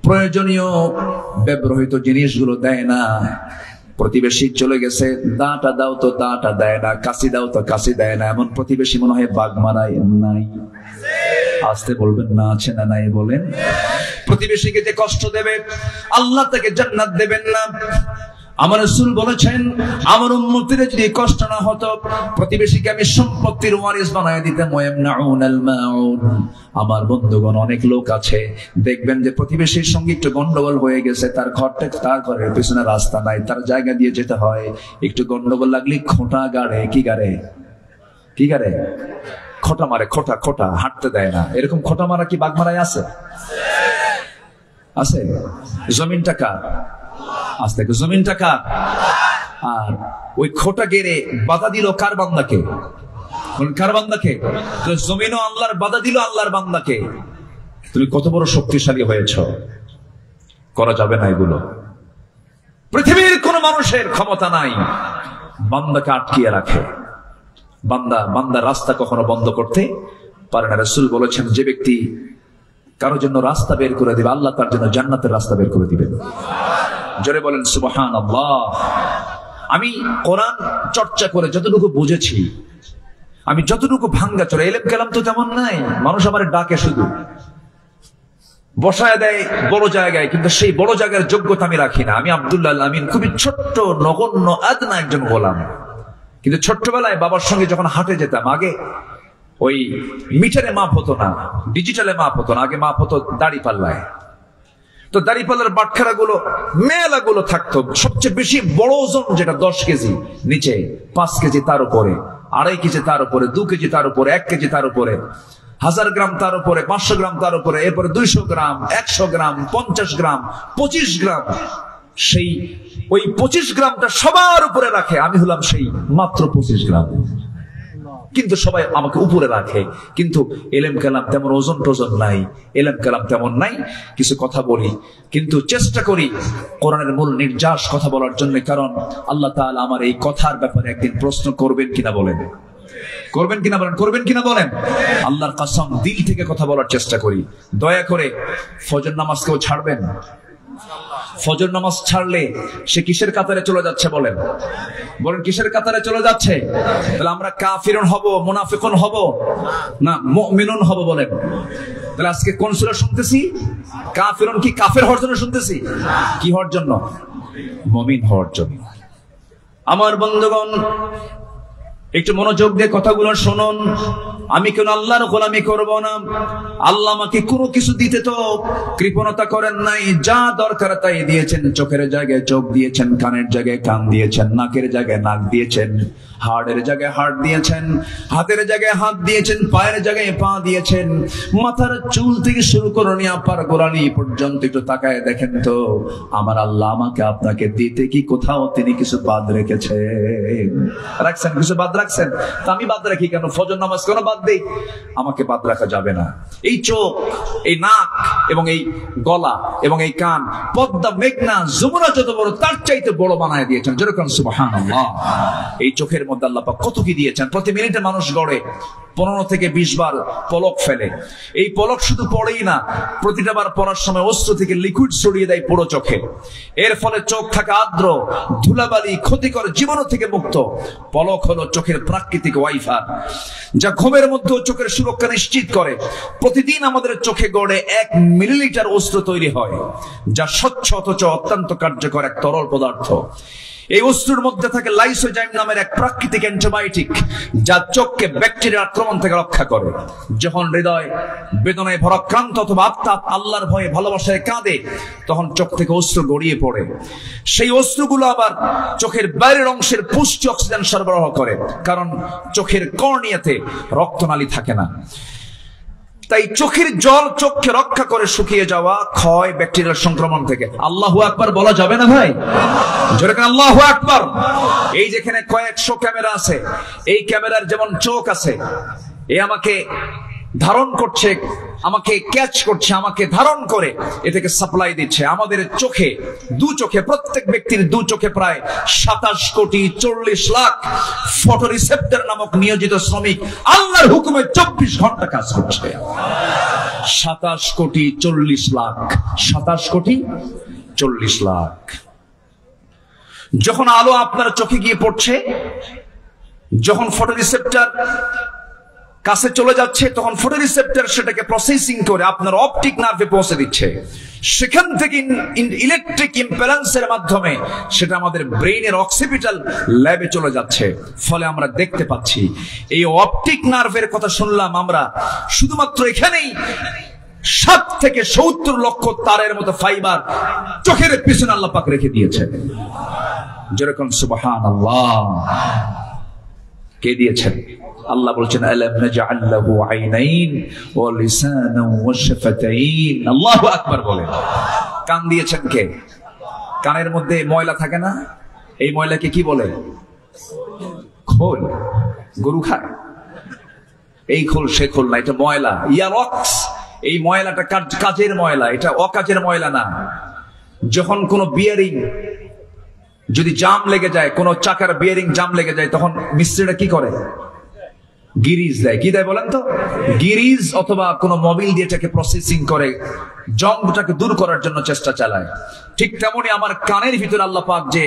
প্রয়োজনীয় ব্যবহৃত জিনিসগুলো দেয় না। প্রতিবেশী চলে গেছে, দাটা দাও তো দাটা দেয় না, কাশি দাও তো কাশি দেয় না, এমন প্রতিবেশী মনে হয় বাঘ মারায় নাই? আসতে বলবেন না, আছে না নাই বলেন? প্রতিবেশীকে যে কষ্ট দেবে আল্লাহ তাকে জান্নাত দেবেন না। আমার রাসূল বলেছেন, আমার উম্মতের যদি কষ্ট না হতো, প্রতিবেশীকে আমি সম্পত্তির ওয়ারিস বানায় দিতাম। ওয়ায়ামনাউনাল মাউন। আমার বন্ধুগণ, অনেক লোক আছে দেখবেন যে প্রতিবেশীর সঙ্গে একটু গন্ডগোল হয়ে গেছে, তার ঘরটা, তার ঘরের পিছনে রাস্তা নাই, তার জায়গা দিয়ে যেতে হয়, একটু গন্ডগোল লাগলে খোঁটা গাড়ে, কি গাড়ে, কি গাড়ে, খোঁটা মারে, খোঁটা খোঁটা, হাঁটতে দেয় না। এরকম খোঁটা মারা কি বাঘ মারায় আছে? আছে? জমিনটা কার? আজ থেকে জমিনটা কার? আর ওই খোঁটা গেড়ে বাধা দিল কার? বান্দাকে। কার? বান্দাকে। তো জমিনও আল্লাহর, বাধা দিল আল্লাহর বান্দাকে। তুমি কত বড় শক্তিশালী হয়েছ, করা যাবে না এগুলো। পৃথিবীর কোন মানুষের ক্ষমতা নাই বান্দাকে আটকিয়ে রাখে। বান্দা রাস্তা কখনো বন্ধ করতে পারে না। রাসূল বলেছেন, যে ব্যক্তি কারোর জন্য রাস্তা বের করে দিবে, আল্লাহ তার জন্য জান্নাতের রাস্তা বের করে দিবেন। জোরে বলেন সুবহানাল্লাহ। আমি কোরআন চর্চা করে যতটুকু বুঝেছি, আমি যতটুকু ভাঙ্গা চড়ে, এলেম কালাম তো তেমন নাই, মানুষ আমার ডাকে শুধু বসায় দেয় বড় জায়গায়, কিন্তু সেই বড় জায়গার যোগ্যতা আমি রাখি না। আমি আব্দুল্লাহ আল আমিন, খুবই ছোট্ট নগণ্য আদনা একজন গোলাম। কিন্তু ছোট্টবেলায় বাবার সঙ্গে যখন হাঁটে যেতাম, আগে ওই মিটারে মাপ হতো না, ডিজিটালে মাপ হতো না, আগে মাপ হতো দাড়ি পাল্লায়। তো দাড়িপাল্লার বাটখারা গুলো, মেলা গুলো থাকতো। সবচেয়ে বেশি বড় ওজন যেটা 10 কেজি, নিচে 5 কেজি, তার উপরে 2.5 কেজি, তার উপরে 2 কেজি, তার উপরে 1 কেজি, তার উপরে 1000 গ্রাম, তার উপরে 500 গ্রাম, তার উপরে এরপরে 200 গ্রাম, 100 গ্রাম, 50 গ্রাম, 25 গ্রাম। সেই ওই 25 গ্রামটা সবার উপরে রাখে, আমি হলাম সেই মাত্র 25 গ্রাম। কিন্তু সবাই আমাকে উপরে রাখে। কিন্তু এলেম কালাম তেমন ওজন টোজন নাই, এলেম কালাম তেমন নাই। কিছু কথা বলি, কিন্তু চেষ্টা করি কোরআনের মূল নির্যাস কথা বলার জন্য, কারণ আল্লাহ তাআলা আমার এই কথার ব্যাপারে একদিন প্রশ্ন করবেন কিনা বলেন, করবেন কিনা বলেন, করবেন কিনা বলেন। আল্লাহর কসম, দিল থেকে কথা বলার চেষ্টা করি। দয়া করে ফজর নামাজকেও ছাড়বেন, ফজর নামাজ ছাড়লে সে কিসের কাতারে চলে যাচ্ছে বলেন? বলেন কিসের কাতারে চলে যাচ্ছে? তাহলে আমরা কাফিরুন হব, মুনাফিকুন হব না মুমিনুন হব বলেন? তাহলে আজকে কোন সূরা শুনতেছি? কাফিরুন কি কাফের হওয়ার জন্য শুনতেছি? কি হওয়ার জন্য? মুমিন হওয়ার জন্য। আমার বন্ধুগণ, একটু মনোযোগ দিয়ে কথাগুলো শুনুন। আমি কোন আল্লাহর গোলামি করব না। আল্লাহ আমাকে কোনো কিছু দিতে তো কৃপণতা করেন নাই, যা দরকার তাই দিয়েছেন। চোখের জায়গায় চোখ দিয়েছেন, কানের জায়গায় কান দিয়েছেন, নাকের জায়গায় নাক দিয়েছেন, হাড়ের জায়গায় হাড় দিয়েছেন, হাতের জায়গায় হাত দিয়েছেন, পায়ের জায়গায় পা দিয়েছেন। মাথার চুল থেকে শুরু করে নিয়ে পার গোড়ালি পর্যন্ত একটু তাকায় দেখেন তো, আমার আল্লাহ আমাকে আপনাকে দিতে কি কোথাও তিনি কিছু বাদ রেখেছেন? রাখছেন? কিছু বাদ রাখছেন? তা আমি বাদ রাখি কেন? ফজর নামাজ কেন বাদ দেই? আমাকে বাদ রাখা যাবে না। এই চোখ, এই নাক এবং এই গলা এবং এই কান পদ্মা, মেঘনা, যমুনা যত বড় তার চাইতে বড় বানায় দিয়েছেন। যেরকম সুবহানাল্লাহ। এই চোখের মধ্যে আল্লাহ পাক কত কি দিয়েছেন। প্রতি মিনিটে মানুষ গড়ে 15 থেকে 20 বার পলক ফেলে। এই পলক শুধু পড়েই না, প্রতিটা বার পড়ার সময় অশ্রু থেকে লিকুইড ছড়িয়ে দেয় পুরো চোখে। এর ফলে চোখ থাকে আর্দ্র, ধুলাবালি, ক্ষতিকর জীবাণু থেকে মুক্ত। পলক হলো চোখের প্রাকৃতিক ওয়াইফাই, যা ঘুমের মধ্যে চোখের সুরক্ষা নিশ্চিত করে। প্রতিদিন আমাদের চোখে গড়ে 1 মিলিলিটার অশ্রু তৈরি হয়, যা স্বচ্ছ অথচ অত্যন্ত কার্যকর এক তরল পদার্থ। এই অশ্রুর মধ্যে থাকে লাইসোজাইম নামের এক প্রাকৃতিক অ্যান্টিবায়োটিক, যা চোখকে ব্যাকটেরিয়ার আক্রমণ থেকে রক্ষা করে। যখন হৃদয় বেদনায় ভরাক্রান্ত অথবা আত্মা আল্লাহর ভয়ে ভালোবাসায় কাঁদে, তখন চোখ থেকে অশ্রু গড়িয়ে পড়ে। সেই অশ্রুগুলো আবার চোখের বাইরের অংশের পুষ্টি অক্সিজেন সরবরাহ করে, কারণ চোখের কর্নিয়াতে রক্তনালী থাকে না। তাই চোখের জল চোখকে রক্ষা করে শুকিয়ে যাওয়া, ক্ষয়, ব্যাকটেরিয়ার সংক্রমণ থেকে। আল্লাহু আকবার বলা যাবে না ভাই? জোরে করে আল্লাহু আকবার। এই যেখানে কয়েকশো ক্যামেরা আছে, এই ক্যামেরার যেমন চোখ আছে, এ আমাকে ধারণ করছে, আমাকে ক্যাচ করছে, আমাকে ধারণ করে এ থেকে সাপ্লাই দিচ্ছে। আমাদের চোখে, দু চোখে, প্রত্যেক ব্যক্তির দু চোখে প্রায় 27 কোটি 40 লাখ ফটো রিসেপ্টর নামক নিয়োজিত শ্রমিক আল্লাহর হুকুমে 24 ঘন্টা কাজ করছে। 27 কোটি 40 লাখ, 27 কোটি 40 লাখ। যখন আলো আপনার চোখে গিয়ে পড়ছে, যখন ফটো রিসেপ্টর কাছে চলে যাচ্ছে, তখন ফটো রিসেপ্টর সেটাকে প্রসেসিং করে আপনার অপটিক নার্ভে পৌঁছে দিচ্ছে। সেখান থেকে ইলেকট্রিক ইম্প্যালেন্সের মাধ্যমে সেটা আমাদের ব্রেইনের অক্সিপিটাল ল্যাবে চলে যাচ্ছে। ফলে আমরা দেখতে পাচ্ছি। এই অপটিক নার্ভের কথা শুনলাম আমরা, শুধুমাত্র এখানেই 7 থেকে 70 লক্ষ তারের মতো ফাইবার চোখের পিছনে আল্লাহ পাক রেখে দিয়েছে। যেরকম সুবহানাল্লাহ। কে দিয়েছেন? আল্লাহ বলছেন, আলাম নাজআল লাহু আইনাইন ওয়া লিসানান ওয়া শাফাতাইন। আল্লাহু আকবার বলেন। কান দিয়েছেন কে? কানের মধ্যে ময়লা থাকে না? এই ময়লাকে কি বলে? খোল। গরু খায় এই খোল, সে খোল না, এটা ময়লা। ইয়ারক্স, এই ময়লাটা কাজের ময়লা, এটা অকাজের ময়লা না। যখন কোনো বিয়ারিং যদি জাম লেগে যায়, কোন চাকার বিয়ারিং জাম লেগে যায়, তখন মিস্ত্রিরা কি করে? গিরিজ দেয়। কি দেয় বলেন তো? গিরিজ অথবা কোন মোবিল দিয়ে এটাকে প্রসেসিং করে জংটাকে দূর করার জন্য চেষ্টা চালায়। ঠিক তেমনি আমার কানের ভিতরে আল্লাহ পাক যে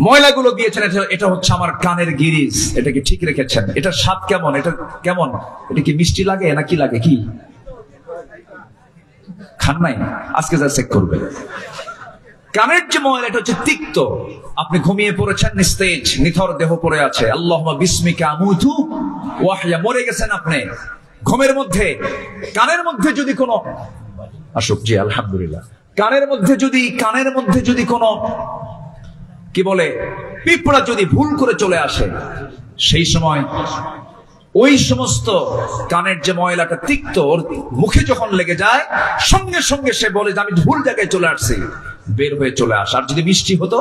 ময়লাগুলো দিয়েছেন, এটা হচ্ছে আমার কানের গিরিজ। এটাকে ঠিক রেখেছেন। এটা স্বাদ কেমন? এটা কেমন? এটা কি মিষ্টি লাগে না কি লাগে? কি খান নাই? আজকে যা চেক করবে। কানের যে ময়লা, এটা হচ্ছে তিক্ত। আপনি ঘুমিয়ে পড়েছেন, নিস্তেজ, নিথর দেহ পড়ে আছে। আল্লাহুম্মা বিসমিকা আমুতু ওয়া আহইয়া, মরে গেছেন আপনি ঘুমের মধ্যে। কানের মধ্যে যদি কোনো আসুক, জি আলহামদুলিল্লাহ, কানের মধ্যে যদি কোনো কি বলে পিঁপড়া যদি ভুল করে চলে আসে, সেই সময় ওই সমস্ত কানের যে ময়লাটা তিক্ত, ওর মুখে যখন লেগে যায়, সঙ্গে সঙ্গে সে বলে যে আমি ভুল জায়গায় চলে আসছি, বের হয়ে চলে আস। আর যদি বৃষ্টি হতো,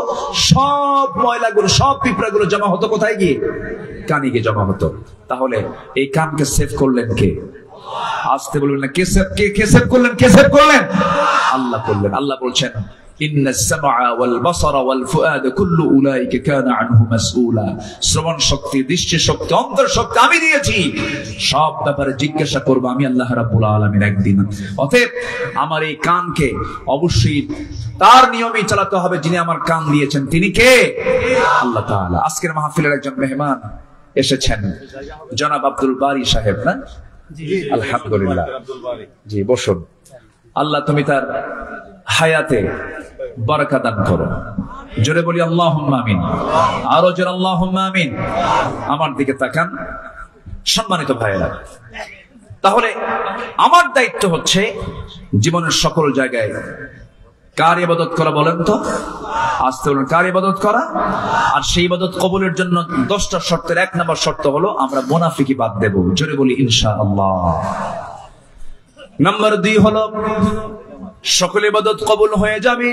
সব ময়লাগুলো, সব পিঁপড়াগুলো জমা হতো কোথায় গিয়ে? কানে গিয়ে জমা হতো। তাহলে এই কানকে সেভ করলেন কে? আসতে বলবেন না, কে সেভ করলেন? কে সেভ করলেন? আল্লাহ করলেন। আল্লাহ বলছেন, ইন্নাস সামআ ওয়াল বাসারা ওয়াল ফুআদ কুল্লু উলাইকা কানা আনহু মাসউলা। শ্রবণ শক্তি, দৃষ্টি শক্তি, অন্তর শক্তি আমি দিয়েছি, সব ব্যাপারে জিজ্ঞাসা করব আমি আল্লাহ রাব্বুল আলামিন একদিন। অতএব আমার এই কানকে অবশ্যই তার নিয়মে চালাতে হবে। যিনি আমার কান দিয়েছেন তিনি কে? আল্লাহ তাআলা। আজকের মাহফিলের একজন মেহমান এসেছেন, জনাব আব্দুল বারী সাহেব, না? আলহামদুলিল্লাহ, জি বসুন। আল্লাহ তুমি তার হায়াতে বারাকা দান করো। জোরে বলি আল্লাহুম্মা আমিন। আরো জোরে আল্লাহুম্মা আমিন। আমার দিকে তাকান সম্মানিত ভাইয়েরা। তাহলে আমার দায়িত্ব হচ্ছে জীবনের সকল জায়গায় কার ইবাদত করা বলেন তো? আস্তে বলুন, কার ইবাদত করা? আর সেই ইবাদত কবুলের জন্য 10টা শর্তের 1 নম্বর শর্ত হলো আমরা মুনাফিকি বাদ দেব। জোরে বলি ইনশাআল্লাহ। নাম্বার 2 হলো সকল ইবাদত কবুল হয়ে যাবে,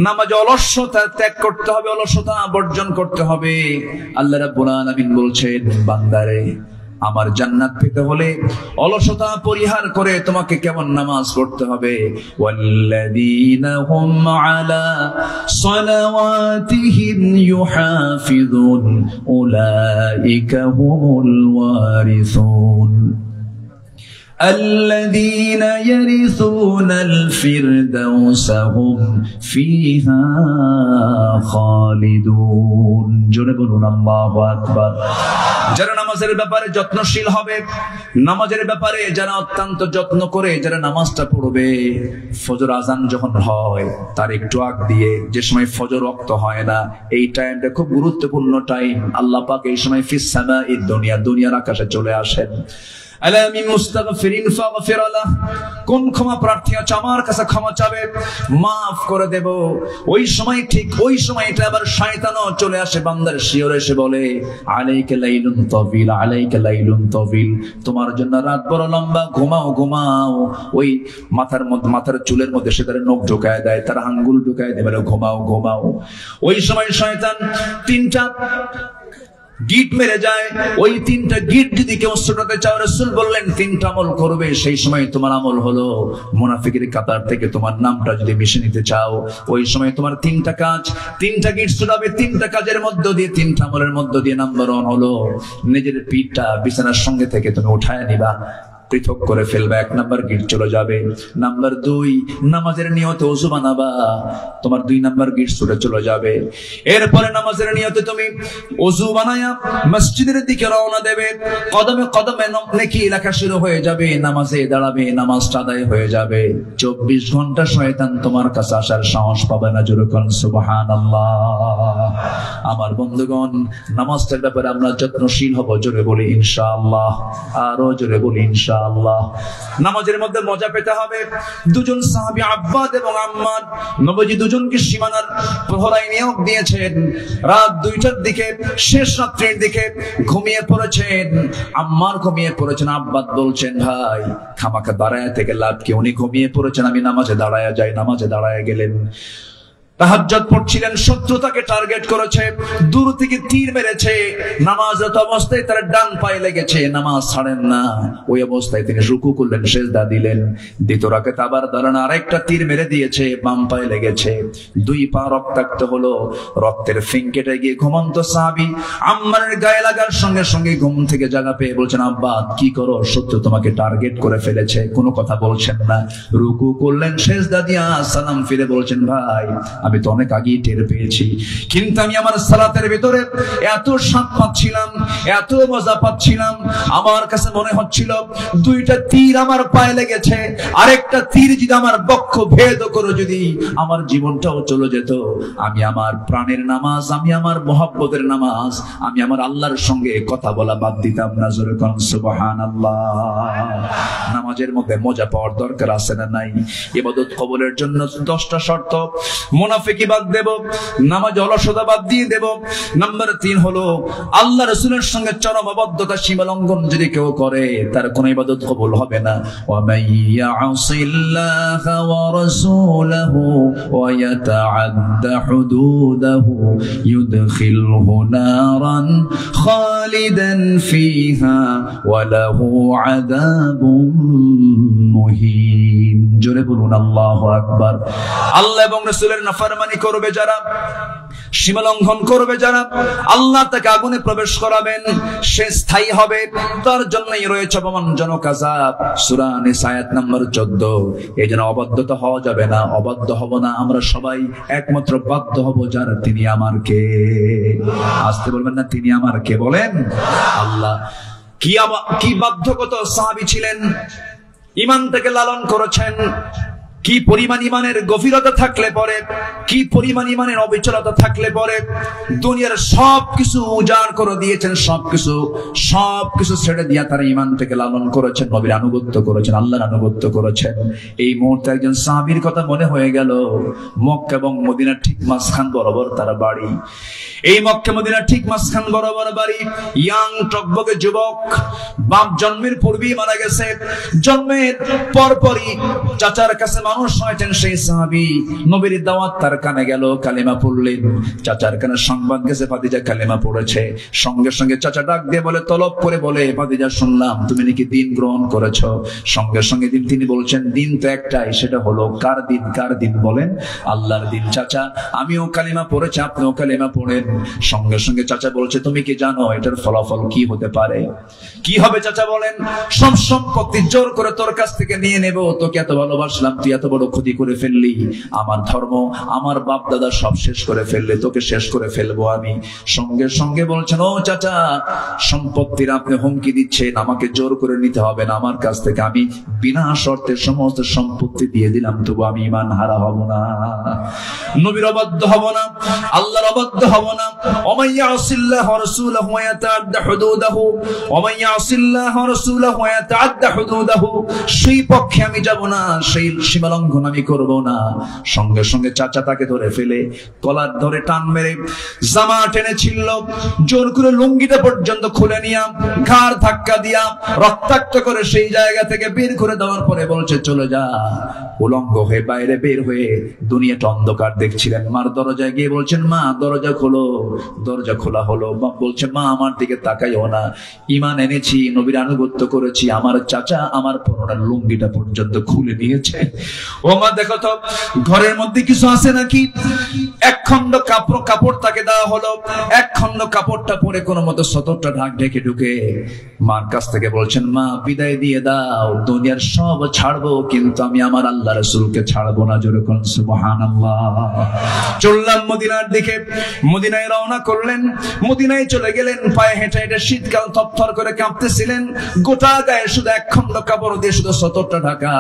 নামাজে অলসতা ত্যাগ করতে হবে, অলসতা বর্জন করতে হবে। আল্লাহ রাব্বুল আলামিন বলছেন, বান্দারে আমার জান্নাত পেতে হলে অলসতা পরিহার করে তোমাকে কেমন নামাজ পড়তে হবে? ওয়াল্লাযীনা হুম আলা সালাওয়াতিহিম ইউহাফিযুন উলাইকা হুমুল ওয়ারিসুন الذين يرثون الفردوس هم فيها خالدون। জোরে বলুন আল্লাহু আকবার। যারা নামাজের ব্যাপারে যত্নশীল হবে, নামাজের ব্যাপারে যারা অত্যন্ত যত্ন করে যারা নামাজটা পড়বে, ফজর আজান যখন হয় তার একটু আগ দিয়ে, যে সময় ফজর ওয়াক্ত হয় না, এই টাইমটা খুব গুরুত্বপূর্ণ টাইম। আল্লাহ পাক এই সময় ফিস সামাঈদ দুনিয়া, দুনিয়ার আকাশে চলে আসেন। আলামি মুস্তাগফিরিন ফাগফির লাহ, কোন ক্ষমা প্রার্থী আছে আমার কাছে ক্ষমা চাবে, মাফ করে দেব। ওই সময় ঠিক ওই সময়টা আবার শয়তানও চলে আসে বান্দার শিয়রে, এসে বলে আলাইকা লাইলুন তাবিল, আলাইকা লাইলুন তাবিল, তোমার জন্য রাত বড় লম্বা, ঘুমাও ঘুমাও। ওই মাথার চুলের মধ্যে সে তার নখ ঢুকায় দেয়, তার আঙ্গুল ঢুকায় দেয়, বলে ঘুমাও ঘুমাও। ওই সময় শয়তান 3টা গিট মেরে যায়। ওই 3টা গিট যদি কেউ ছোটাতে চাও, রাসূল বললেন 3টা আমল করবে। সেই সময় তোমার আমল হলো মুনাফিকের কাতার থেকে তোমার নামটা যদি মিশে নিতে চাও, ওই সময় তোমার 3টা কাজ, 3টা গিট ছোটাবে। 3টা কাজের মধ্য দিয়ে, 3টা আমলের মধ্য দিয়ে নাম্বার 1 হলো নিজের পিঠটা বিছানার সঙ্গে থেকে তুমি উঠায় নিবা, পৃথক করে ফেলবা, 1 নাম্বার গিট চলে যাবে। নাম্বার 2, নামাজের নিয়তে ওযু বানাবা, তোমার 2 নাম্বার গিট ছুটে চলে যাবে। এরপরে নামাজের নিয়তে তুমি ওযু বানায়া মসজিদের দিকে রওনা দেবে, কদমে কদমে নেকি লেখা শুরু হয়ে যাবে, নামাজে দাঁড়াবে, নামাজটা আদায় হয়ে যাবে। 24 ঘন্টা শয়তান তোমার কাছে আসার সাহস পাবে না। জোরে কোন সুবহানাল্লাহ। আমার বন্ধুগণ, নামাজটার ব্যাপারে আমরা যত্নশীল হব। জোরে বলি ইনশাআল্লাহ। আরো জোরে বলি ইনশাআল্লাহ। নামাজের মধ্যে মজা পেতে হবে। 2জন সাহাবী আব্বাদ এবং আম্মার, নবীজি 2জনকে সীমানার প্রহরায় নিয়োগ দিয়েছেন। রাত 2টার দিকে, শেষ রাত্রির দিকে ঘুমিয়ে পড়েছেন। আম্মার ঘুমিয়ে পড়েছেন, আব্বাদ বলছেন ভাই খামাখা দাঁড়ায় থেকে লাভ কি, উনি ঘুমিয়ে পড়েছেন, আমি নামাজে দাঁড়ায় যাই। নামাজে দাঁড়ায় গেলেন, তাহাজ্জুদ পড়ছিলেন, শত্রু তাকে টার্গেট করেছে, দূর থেকে তীর মেরেছে। নামাজরত অবস্থায় তার ডান পায়ে লেগেছে, নামাজ ছাড়েন না। ওই অবস্থায় তিনি রুকু করলেন, সিজদা দিলেন। দ্বিতীয় রাকাতে আবার দাঁড়ান, আরেকটা তীর মেরে দিয়েছে, বাম পায়ে লেগেছে। 2 পা রক্তাক্ত হলো, রক্তের ফিং কেটে গিয়ে ঘুমন্ত সাহাবী আম্মারের গায়ে লাগার সঙ্গে সঙ্গে ঘুম থেকে জাগা পেয়ে বলছেন আব্বা কি করো, শত্রু তোমাকে টার্গেট করে ফেলেছে। কোনো কথা বলছেন না, রুকু করলেন, সিজদা দিয়া সালাম ফিরে বলছেন ভাই আমি তো অনেক আগেই টের পেয়েছি, কিন্তু আমি আমার সালাতের ভিতরে এত স্বাদ পাচ্ছিলাম, এত মজা পাচ্ছিলাম, আমার কাছে মনে হচ্ছিল 2টা তীর আমার পায়ে লেগেছে, আরেকটা তীর যদি আমার বক্ষ ভেদ করে যদি আমার জীবনটাও চলে যেত, আমি আমার প্রাণের নামাজ, আমি আমার মহব্বতের নামাজ, আমি আমার আল্লাহর সঙ্গে কথা বলা বাদ দিতাম না। জোরে কোন সুবহানাল্লাহ। নামাজের মধ্যে মজা পাওয়ার দরকার আছে না নাই? ইবাদত কবুলের জন্য 10টা শর্ত। মুনাফিকি বাদ দেব, নামাজ অলসতা বাদ দিয়ে দেব। নাম্বার 3 হলো আল্লাহ রাসূলের সঙ্গে চরম অবাধ্যতা সীমা লঙ্ঘন যদি কেউ করে তার কোনো ইবাদত কবুল হবে না। ওয়া মাইয়াসিল্লাহা ওয়া রাসূলাহু ওয়া ইয়াতাআদ্দা হুদুদাহু ইউদখিলহু নারান খালিদান ফিহা ওয়া লাহু আযাবুম মুহিন। জোরে বলুন আল্লাহু আকবার। আল্লাহ এবং রাসূলের নাফরমানি করবে যারা, সীমা লঙ্ঘন করবে যারা, আল্লাহ তাকে আগুনে প্রবেশ করাবেন, সে স্থায়ী হবে, তার জন্যই রয়েছে অপমানজনক আযাব। সূরা নিসা আয়াত নম্বর 14। এই জন্য অবাধ্যতা হওয়া যাবে না, অবাধ্য হব না। আমরা সবাই একমাত্র বাধ্য হব যার, তিনি আমার কে। আসতে বলবেন না, তিনি আমার কে বলেন? আল্লাহ। কি বাধ্যগত সাহাবী ছিলেন, ঈমানটাকে লালন করেছেন। কি পরিমাণ ঈমানের গভীরতা থাকলে পরে, কি পরিমাণ ঈমানের অবিচলতা থাকলে পরে দুনিয়ার সবকিছু উজাড় করে দিয়েছেন, সবকিছু ছেড়ে দিয়ে তারা ঈমানটাকে লালন করেছেন, নবীর আনুগত্য করেছেন, আল্লাহর আনুগত্য করেছেন। এই মুহূর্তে একজন সাহাবীর কথা মনে হয়ে গেল। মক্কা এবং মদিনার ঠিক মাঝখান বরাবর তার বাড়ি। এই মক্কা মদিনার ঠিক মাঝখান বরাবর বাড়ি। ইয়াং টকবকে যুবক, বাপ জন্মের পূর্বেই মারা গেছে। জন্মের পরপরই চাচার কাছে মানুষ হয়েছেন সেই সাহাবী। নবীর দাওয়াত তার কানে গেল, কালেমা পড়লেন। চাচার কানে সংবাদ গেছে ভাতিজা কালেমা পড়েছে। সঙ্গে সঙ্গে চাচা ডাক দিয়ে বলে, তলব করে বলে, ভাতিজা শুনলাম তুমি নাকি দিন গ্রহণ করেছো। সঙ্গে সঙ্গে তিনি বলছেন, দিন তো একটাই, সেটা হলো কার দিন? কার দিন বলেন? আল্লাহর দিন। চাচা আমিও কালেমা পড়েছি, আপনিও কালেমা পড়েন। সঙ্গে সঙ্গে চাচা বলছে, তুমি কি জানো এটার ফলাফল কি হতে পারে? কি হবে চাচা বলেন? সব সম্পত্তি জোর করে তোর কাছ থেকে নিয়ে নেব, তোকে এত ভালোবাসলাম, তুই এত বড় ক্ষতি করে ফেললি। আমার ধর্ম, আমার বাপ দাদা সব শেষ করে ফেললে, তোকে শেষ করে ফেলবো আমি। সঙ্গে সঙ্গে বলছেন, ও চাচা, সম্পত্তির আপনি হুমকি দিচ্ছেন, আমাকে জোর করে নিতে হবে না আমার কাছ থেকে। আমি বিনা শর্তে সমস্ত সম্পত্তি দিয়ে দিলাম, তবু আমি ঈমান হারা হব না, নবীর অবাধ্য হব না, আল্লাহর অবাধ্য হব না। ওমান ইয়াসিল্লাহু ওয়া রাসূলাহু ওয়া ইয়াতাআদ্দা হুদুদাহু, ওমান ইয়াসিল্লাহু ওয়া রাসূলাহু ওয়া ইয়াতাআদ্দা হুদুদাহু, সেই পক্ষে আমি যাব না, সেই সীমা লঙ্ঘন আমি করব না। সঙ্গে সঙ্গে চাচা তাকে ধরে ফেলে, কলার ধরে টান মেরে জামা টেনে ছিঁড়ল, জোর করে লুঙ্গিটা পর্যন্ত খুলে নিয়া ঘাড় ধাক্কা দিয়া রক্তাক্ত করে সেই জায়গা থেকে বের করে দেওয়ার পরে বলছে, চলে যা। উলঙ্গ হয়ে বাইরে বের হয়ে দুনিয়াটা অন্ধকার দেখছিলেন। মার দরজায় গিয়ে বলছেন, মা দরজা খোলো। দরজা খোলা হলো। বলছে, মা আমার দিকে তাকাইও না, ঈমান এনেছি, নবীর আনুগত্য করেছি। আমার চাচা আমার পরনের লুঙ্গিটা পর্যন্ত খুলে নিয়েছে। ও মা দেখো তো ঘরের মধ্যে কিছু আছে নাকি? এক খন্ড কাপড় তাকে দেওয়া হলো। এক খন্ড কাপড়টা পরে কোনো মতো সতরটা ঢেকে ঢুকে মার কাছ থেকে বলছেন, মা বিদায় দিয়ে দাও, দুনিয়ার সব ছাড়বো কিন্তু আমি আমার আল্লাহ রাসূলকে ছাড়বো না। জোরে কোন সুবহানাল্লাহ। চললাম মদিনার দিকে। মদিনায় রওনা করলেন, মদিনায় চলে গেলেন। পায়ে হেঁটে হেঁটে শীতকাল থরথর করে কাঁপতেছিলেন। গোটা গায়ে শুধু এক খন্ড কাপড় দিয়ে শুধু সতরটা ঢাকা।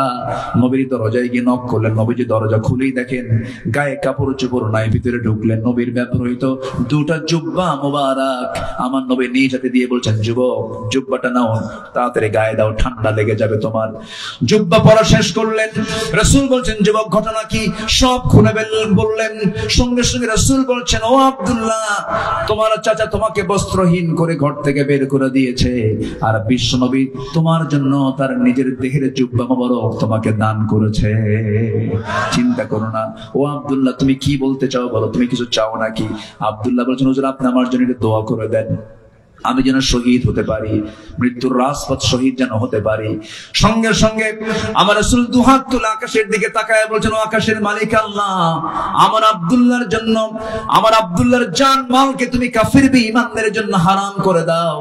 নবীর দরজায় গিয়ে নক করলেন। নবীজি দরজা খুলেই দেখেন গায়ে কাপড় চোপড় নাই। ভিতরে ঢুকলেন। নবীর ব্যবহৃত দুটা জুব্বা মোবারক আমার নবী নিজ হাতে দিয়ে বলছেন, যুবক জুব্বাটা নাও, তাড়াতাড়ি গায়ে দাও, ঠান্ডা লেগে যাবে তোমার। জুব্বা পরা শেষ করলেন। রাসূল বলছেন, যুবক ঘটনা কি? সব খুলে বললেন। সঙ্গে সঙ্গে রাসূল বলছেন, ও আব্দুল্লাহ, তোমার চাচা তোমাকে বস্ত্রহীন করে ঘর থেকে বের করে দিয়েছে, আর বিশ্ব নবী তোমার জন্য তার নিজের দেহের জুব্বা মোবারক তোমাকে দান করেছে। চিন্তা করো না। ও আব্দুল্লাহ, তুমি কি বলতে চাও বলো, তুমি কিছু চাও নাকি? আব্দুল্লাহ বলছেন, হুজুর আপনি আমার জন্য একটু দোয়া করে দেন, আমি যেন শহীদ হতে পারি, মৃত্যুর রাজপথ শহীদ যেন হতে পারি। সঙ্গে সঙ্গে আমার রাসূল দুহাত তুলে আকাশের দিকে তাকায় বলছেন, ও আকাশের মালিক আল্লাহ, আমার আব্দুল্লাহর জন্য, আমার আব্দুল্লাহর জান মালকে তুমি কাফির বেঈমানদের জন্য হারাম করে দাও।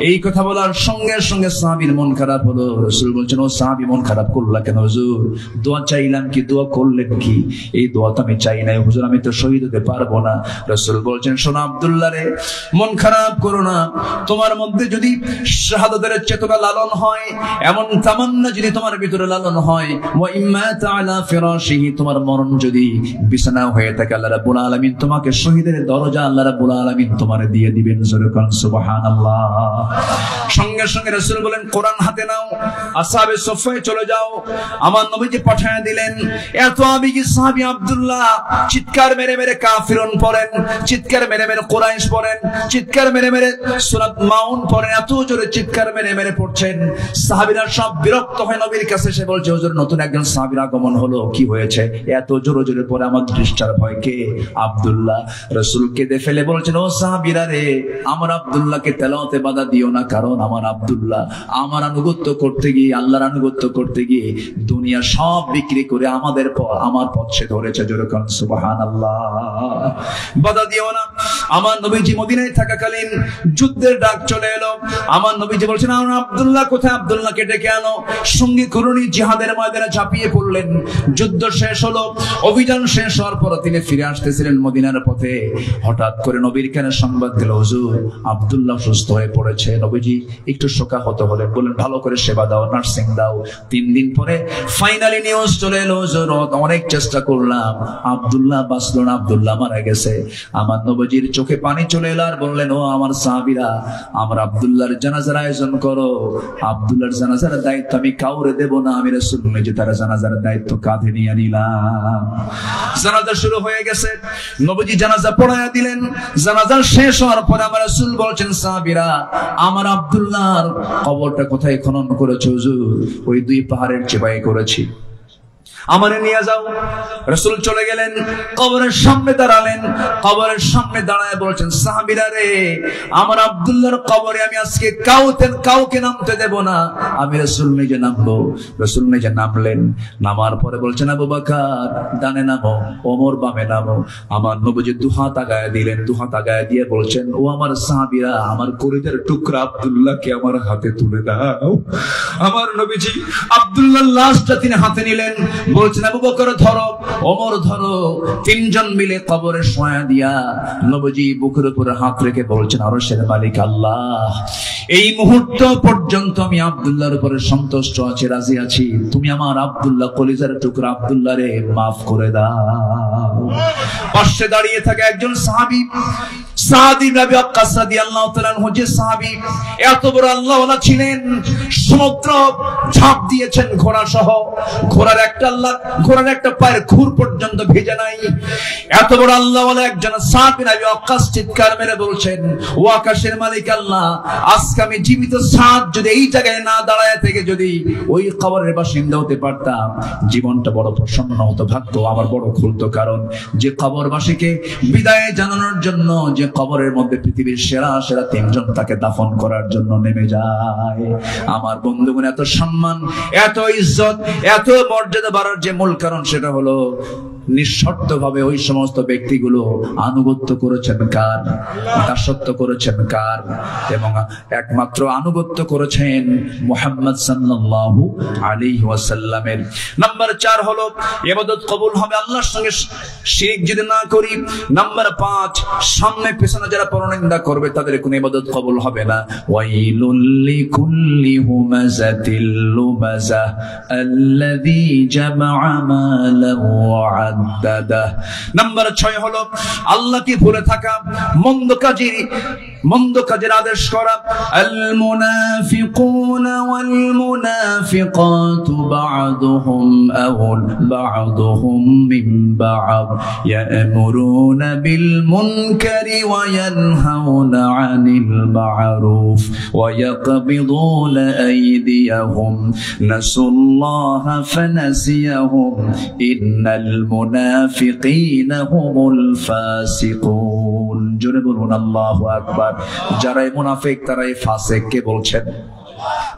এই কথা বলার সঙ্গে সঙ্গে সাহাবীর মন খারাপ হলো। রাসূল বলছেন, ও সাহাবী মন খারাপ করলা কেন হুজুর? দোয়া চাইলাম কি, দোয়া করলেন কি? এই দোয়া তো আমি চাই নাই হুজুর, আমি তো শহীদ হতে পারবো না। রাসূল বলছেন, শোনো আব্দুল্লাহ রে, মন খারাপ করো না। তোমার মধ্যে যদি শাহাদাতের চেতনা লালন হয়, এমন তামান্না যদি তোমার ভিতরে লালন হয়, ওয়া ইম্মা তাআলা ফিরাশিহি, তোমার মরণ যদি বিছানা হয়ে থাকে, আল্লাহ রাব্বুল আলামিন তোমাকে শহীদের দরজা আল্লাহ রাব্বুল আলামিন তোমারে দিয়ে দিবেন। জোরে কোন সুবহানাল্লাহ। সঙ্গে সঙ্গে রাসূল বলেন, কোরআন হাতে নাও, আসহাবে সুফফায় চলে যাও। আমার নবীজি পাঠিয়ে দিলেন। এত আবেগী সাহাবী আব্দুল্লাহ চিৎকার মেরে মেরে কাফিরুন পড়েন, চিৎকার মেরে মেরে কুরাইশ পড়েন, চিৎকার মেরে মেরে সূরা মাউন পড়েন, এত জোরে চিৎকার মেরে মেরে পড়ছেন। সাহাবীরা সব বিরক্ত হয়ে নবীর কাছে এসে বলছে, হুজুর নতুন একজন সাহাবীর আগমন হলো, কি হয়েছে? এত জোরে জোরে পড়ে আমার দৃষ্টার ভয়। কে? আব্দুল্লাহ। রাসূল কেঁদে ফেলে বলছেন, ও সাহাবীরা রে, আমার আব্দুল্লাহকে তেলাওয়াতে বাধা দিও না, কারণ আমার আব্দুল্লাহ আমার আনুগত্য করতে গিয়ে, আল্লাহর আনুগত্য করতে গিয়ে দুনিয়া সব বিক্রি করে আমার পথ সে ধরেছে। জোরে কোন সুবহানাল্লাহ। বাধা দিও না। আমার নবীজি মদিনায় থাকাকালীন যুদ্ধের ডাক চলে এলো। আমার নবীজি বলছেন, আমার আব্দুল্লাহ কোথায়? আব্দুল্লাহকে ডেকে আনো। সঙ্গী করুণী জিহাদের ময়দানে ঝাঁপিয়ে পড়লেন। যুদ্ধ শেষ হলো, অভিযান শেষ হওয়ার পর তিনি ফিরে আসতেছিলেন মদিনার পথে। হঠাৎ করে নবীর কানে সংবাদ গেল, হুজুর আব্দুল্লাহ সুস্থ হয়ে পড়েছে। নবীজি একটু শোকাহত হলেন, বললেন ভালো করে সেবা দাও, নার্সিং দাও। 3 দিন পরে ফাইনালি নিউজ চলে এলো, হুজুর অনেক চেষ্টা করলাম, আব্দুল্লাহ বাঁচলো না, আব্দুল্লাহ মারা গেছে। আমার নবীজির চোখে পানি চলে এলো আর বললেন, ও আমার সাহাবীরা, আমার আব্দুল্লাহর জানাজার আয়োজন করো। আব্দুল্লাহর জানাজার দায়িত্ব আমি কাউরে দেব না, আমি রাসূল নিজে তার জানাজার দায়িত্ব কাঁধে নিয়ে নিলাম। জানাজা শুরু হয়ে গেছে, নবীজি জানাজা পড়ায়া দিলেন। জানাজা শেষ হওয়ার পরে আমার রাসূল বলছেন, সাহাবীরা, আমার আব্দুল্লাহর কবরটা কোথায় খনন করেছো? হুজুর ওই 2 পাহাড়ের চেপাই করেছি, আমারে নিয়ে যাও। রাসূল চলে গেলেন, কবরের সামনে দাঁড়ালেন। কবরের সামনে দাঁড়ায় বলছেন, সাহাবীরা রে, আমার আব্দুল্লাহর কবরে আমি আজকে কাউকে নামতে দেব না, আমি রাসূল নিজে নামবো। রাসূল নিজে নামলেন। নামার পরে বলছেন, আবু বকর ডানে নামো, ওমর বামে নামো। আমার নবীজি দুহাত আগায় দিলেন। দুহাত আগায় দিয়ে বলছেন, ও আমার সাহাবীরা, আমার কলিজার টুকরা আব্দুল্লাহকে আমার হাতে তুলে দাও। আমার নবীজি আব্দুল্লাহর লাশটা তিনি হাতে নিলেন। বলছেন, আবু বকর ধরো, ওমর ধরো। 3 জন মিলে কবরে শোয়া দিয়া নবীজি বুকের উপর হাত রেখে বলছেন, আরশের মালিক আল্লাহ, এই মুহূর্ত পর্যন্ত আমি আব্দুল্লাহর উপরে সন্তুষ্ট আছি, রাজি আছি। তুমি আমার আব্দুল্লাহ কলিজার টুকরা আব্দুল্লাহ রে মাফ করে দাও। পাশে দাঁড়িয়ে থাকা একজন সাহাবী, সাদ ইবনে আবি ওয়াক্কাস রাদিয়াল্লাহু তাআলা আনহু, যে সাহাবী এত বড় আল্লাহওয়ালা ছিলেন, সমুদ্র ঝাঁপ দিয়েছেন ঘোড়া সহ, ঘোড়ার একটা পায়ের খুর পর্যন্ত ভেজে নাই। এত বড় আল্লাহওয়ালা একজন সাদ বিন আবি ওয়াক্কাস চিৎকার মেরে বলছেন, ও আকাশের মালিক আল্লাহ, আজকে আমি জীবিত সাদ যদি এই জায়গায় না দাঁড়ায় থেকে যদি ওই কবরের বাসিন্দা হতে পারতাম, জীবনটা বড় প্রসন্ন হতো, ভাগ্য আমার বড় খুলতো। কারণ যে কবরবাসীকে বিদায় জানানোর জন্য যে কবরের মধ্যে পৃথিবীর সেরা 3 জন তাকে দাফন করার জন্য নেমে যায়। আমার বন্ধুগণ, এত সম্মান, এত ইজ্জত, এত মর্যাদা বাড়ার যে মূল কারণ সেটা হলো নিঃশর্তভাবে ওই সমস্ত ব্যক্তিগুলো আনুগত্য করেছেন কার? দাসত্ব করেছেন কার? এবং একমাত্র আনুগত্য করেছেন মুহাম্মদ সাল্লাল্লাহু আলাইহি ওয়াসাল্লামের। নাম্বার 4 হলো ইবাদত কবুল হবে আল্লাহর সঙ্গে শিরক যদি না করি। নাম্বার 5, সামনে পেছনে যারা পরনিন্দা করবে তাদের কোনো ইবাদত কবুল হবে না। ওয়াইলুল লিকুল্লি হুমাযাতিল লুমাযা আল্লাযী জামা'a মালাহু ওয়া আদ্দাদা। নাম্বার 6 হলো আল্লাহকে ভুলে থাকা, মন্দ কাজের আদেশ করা। আল মুনাফিকুনা ওয়াল মুনাফিকাতু বা'দুহুম মিন বা'দ ইয়া'মুরুনা বিল মুনকারি ওয়া ইয়ানহাউনা আনিল মা'রুফ ওয়া ইয়াকবিদুনা আইদিয়াহুম নাসুল্লাহা ফানাসিয়াহুম ইন্নাল মুনাফিকিনা হুমুল ফাসিকুন। জোরে বলুন আল্লাহু আকবার। যারাই মুনাফিক তারাই ফাসিক। কে বলছেন?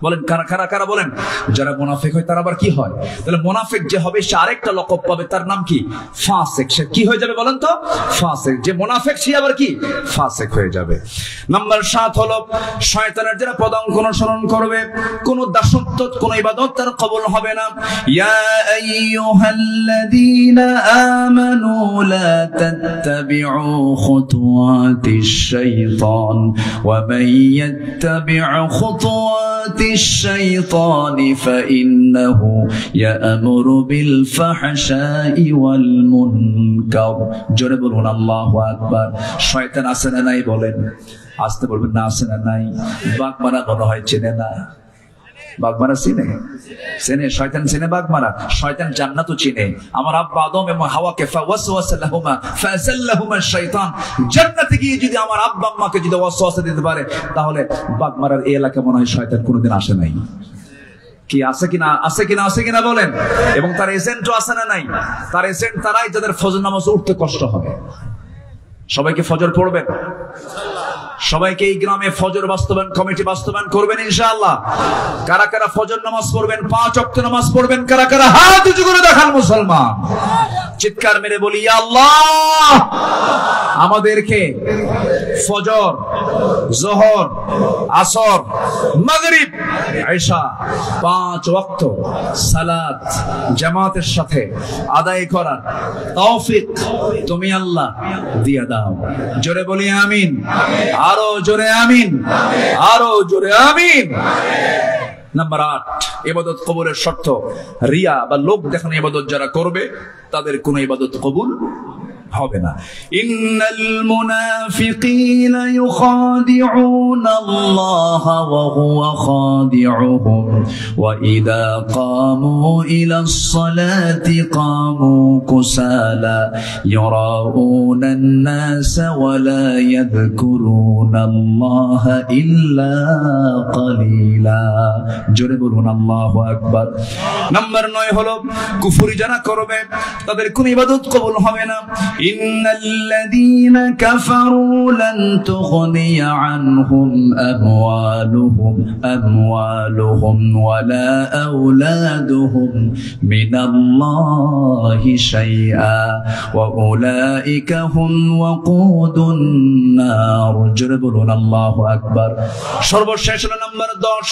বলেন কারা কারা কারা বলেন? যারা মুনাফিক হয় তারা আবার কি হয়? তাহলে মুনাফিক যে হবে সে আরেকটা লকব পাবে, তার নাম কি? ফাসিক। সে কি হয়ে যাবে বলেন তো? ফাসিক। যে মুনাফিক সে আবার কি? ফাসিক হয়ে যাবে। নাম্বার 7 হলো শয়তানের যারা পদাঙ্ক অনুসরণ করবে, কোন দাসত্ব কোন ইবাদত তার কবুল হবে না। ইয়া আইয়ুহাল্লাযীনা আমানু লা তাত্তাবিউ খুতুওয়াতিশ শাইতান ওয়া মান ইয়াত্তাবি' খুতুওয়াতিশ শাইতানি ফাইন্নাহু ইয়া'মুরু বিল ফাহশাই ওয়াল মুনকার। জোরে বলুন আল্লাহু আকবার। শয়তান আছে না নাই বলেন? আসতে বলবেন না আছে না নাই? বাগমারা মনে হয় চেনে না। বাগমারা চিনে? চেনে? শয়তান চেনে বাগমারা? শয়তান জান্নাতও চিনে। আমার আব্বা আদম এবং হাওয়াকে ফাওয়াসওয়াসা লাহুমা ফাযাল্লাহুমা শাইতান, জান্নাতে গিয়ে যদি আমার আব্বা আম্মাকে যদি ওয়াসওয়াসা দিতে পারে, তাহলে বাগমারার এই এলাকা মনে হয় শয়তান কোনোদিন আসে নাই। কি আছে কিনা? আছে কিনা? আছে কিনা বলেন? এবং তার এজেন্টও আছে না নাই? তার এজেন্ট তারাই যাদের ফজর নামাজ উঠতে কষ্ট হবে। সবাইকে ফজর পড়বেন? সবাইকে এই গ্রামে ফজর বাস্তবায়ন কমিটি বাস্তবায়ন করবেন ইনশাআল্লাহ। কারা কারা ফজর নামাজ পড়বেন, 5 ওয়াক্ত নামাজ পড়বেন? কারা কারা হাত উঁচু করে দেখান মুসলমান। চিৎকার মেরে বলি ইয়া আল্লাহ, আমাদেরকে ফজর, যোহর, আসর, মাগরিব, ইশা 5 ওয়াক্ত সালাত জামাতের সাথে আদায় করার তৌফিক তুমি আল্লাহ দিয়ে দাও। জোরে বলি আমিন। আরো জোরে আমিন। আরো জোরে আমিন। নাম্বার 8, ইবাদত কবুলের শর্ত রিয়া বা লোক দেখানো ইবাদত যারা করবে তাদের কোনো ইবাদত কবুল হবে না। ইন্নাল মুনাফিকিনা ইউখাদিউনা আল্লাহ ওয়া হুয়া খাদিউহুম ওয়া ইযা কামু ইলাস সালাতি কামু কুসালা ইউরাউনা আন-নাস ওয়া লা ইয়াযকুরুনা আল্লাহ ইল্লা কালিলা। জোরে বলুন আল্লাহু আকবার। নাম্বার 9 হলো কুফরি যারা করবে তাদের কোনো ইবাদত কবুল হবে না। ইন্নাল্লাযীনা কাফারু লান তুগনিয়া আনহুম আমওয়ালুহুম ওয়ালা আওলাদুহুম মিনাল্লাহি শাইআ ওয়া উলাইকা হুম ওয়াকুদুন নার। জোরে বলুন আল্লাহু আকবার। সর্বশেষ হলো নাম্বার 10,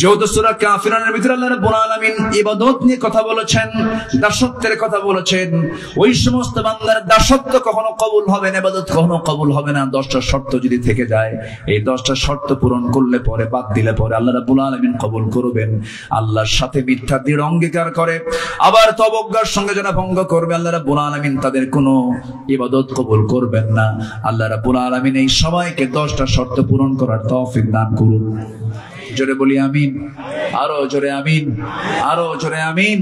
যেহেতু সূরা কাফিরুনের ভিতরে আল্লাহ রাব্বুল আলামিন ইবাদত নিয়ে কথা বলেছেন, দাসত্বের কথা বলেছেন, ওই সমস্ত বান্দার দাসত্ব কখনো কবুল হবে না, ইবাদত কখনো কবুল হবে না। 10টা শর্ত যদি থেকে যায়, এই 10টা শর্ত পূরণ করলে পরে, বাদ দিলে পরে আল্লাহ রাব্বুল আলামিন কবুল করবেন। আল্লাহর সাথে মিথ্যা দৃঢ় অঙ্গীকার করে আবার তওবার সঙ্গে যারা ভঙ্গ করবে, আল্লাহ রাব্বুল আলামিন তাদের কোনো ইবাদত কবুল করবেন না। আল্লাহ রাব্বুল আলামিন এই সবাইকে 10টা শর্ত পূরণ করার তৌফিক দান করুন। জোরে বলি আমিন। আরো জোরে আমিন। আরো জোরে আমিন।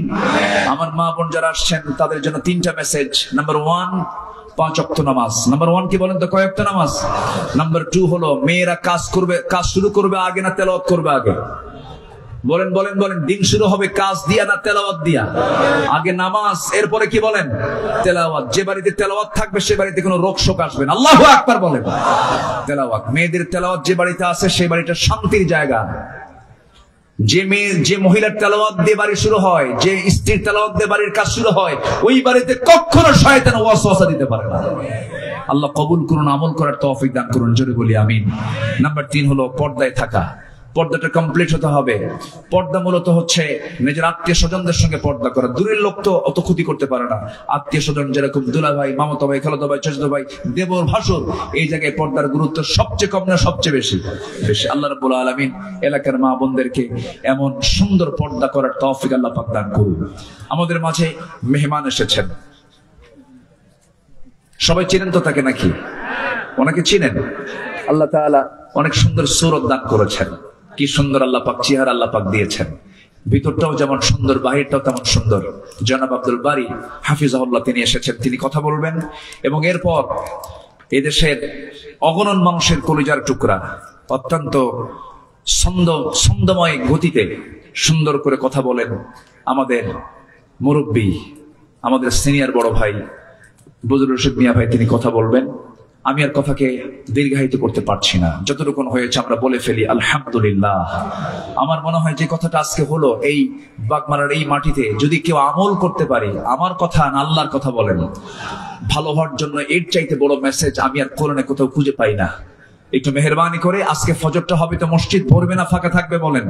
আমার মা বোন যারা আসছেন তাদের জন্য 3টা মেসেজ। নাম্বার 1, 5 ওয়াক্ত নামাজ। নাম্বার 1 কি বলেন তো? কয় ওয়াক্ত নামাজ? নাম্বার 2 হলো মেয়েরা কাজ করবে, কাজ শুরু করবে আগে না তেলাওয়াত করবে আগে? বলেন বলেন বলেন। দিন শুরু হবে কাজ দিয়া না তেলাওয়াত দিয়া? আগে নামাজ, এরপরে কি বলেন? তেলাওয়াত। যে বাড়িতে তেলাওয়াত থাকবে সে বাড়িতে কোনো রোগ শোক আসবে না। আল্লাহু আকবার বলেন। তেলাওয়াত, মেয়েদের তেলাওয়াত যে বাড়িতে আছে সেই বাড়িটা শান্তির জায়গা। যে মহিলার তেলাওয়াত দিয়ে বাড়ি শুরু হয়, যে স্ত্রীর তেলাওয়াত দিয়ে বাড়ির কাজ শুরু হয়, ওই বাড়িতে কখনো শয়তান ওয়াসওয়াসা দিতে পারে না। আল্লাহ কবুল করুন, আমল করার তৌফিক দান করুন। জোরে বলি আমিন। নাম্বার 3 হলো পর্দায় থাকা। পর্দাটা কমপ্লিট হতে হবে। পর্দা মূলত হচ্ছে নিজের আত্মীয় স্বজনদের সঙ্গে পর্দা করা। দূরের লোক তো অত ক্ষতি করতে পারে না, আত্মীয় স্বজন যেরকম দুলা ভাই, মামাতো ভাই, খালাতো ভাই, চাচাতো ভাই, দেবর, ভাসুর, এই জায়গায় পর্দার গুরুত্ব সবচেয়ে কম না সবচেয়ে বেশি? বেশি। আল্লাহ রাব্বুল আলামিন এলাকার মা বোনদেরকে এমন সুন্দর পর্দা করার তৌফিক আল্লাহ পাক দান করুন। আমাদের মাঝে মেহমান এসেছেন, সবাই চিনেন তো তাকে নাকি? ওনাকে চিনেন? আল্লাহ তাআলা অনেক সুন্দর সূরত দান করেছেন। কি সুন্দর আল্লাহ পাক চেহারা আল্লাহ পাক দিয়েছেন। ভিতরটাও যেমন সুন্দর, বাহিরটাও তেমন সুন্দর। জনাব আব্দুল বারী হাফিজাহুল্লাহ তিনি এসেছেন, তিনি কথা বলবেন। এবং এরপর এদেশের অগণন মানুষের কলিজার টুকরা অত্যন্ত ছন্দময় গতিতে সুন্দর করে কথা বলেন আমাদের মুরব্বী, আমাদের সিনিয়র বড় ভাই বজলুর রশিদ মিয়া ভাই, তিনি কথা বলবেন। আমি আর কথাকে দীর্ঘায়িত করতে পারছি না, যতটুকু হয়েছে আমরা বলে ফেলি আলহামদুলিল্লাহ। আমার মনে হয় যে কথাটা আজকে হলো, এই বাগমারার এই মাটিতে যদি কেউ আমল করতে পারে, আমার কথা না আল্লাহর কথা বলেন, ভালো হওয়ার জন্য এর চাইতে বড় মেসেজ আমি আর কোরআনে কোথাও খুঁজে পাই না। একটু মেহেরবানি করে, আজকে ফজরটা হবে তো মসজিদ ভরবে না ফাঁকা থাকবে বলেন?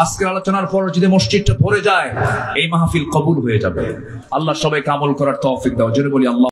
আজকের আলোচনার পর যদি মসজিদটা ভরে যায়, এই মাহফিল কবুল হয়ে যাবে। আল্লাহ সবাইকে আমল করার তৌফিক দাও, জোরে বলি আল্লাহ।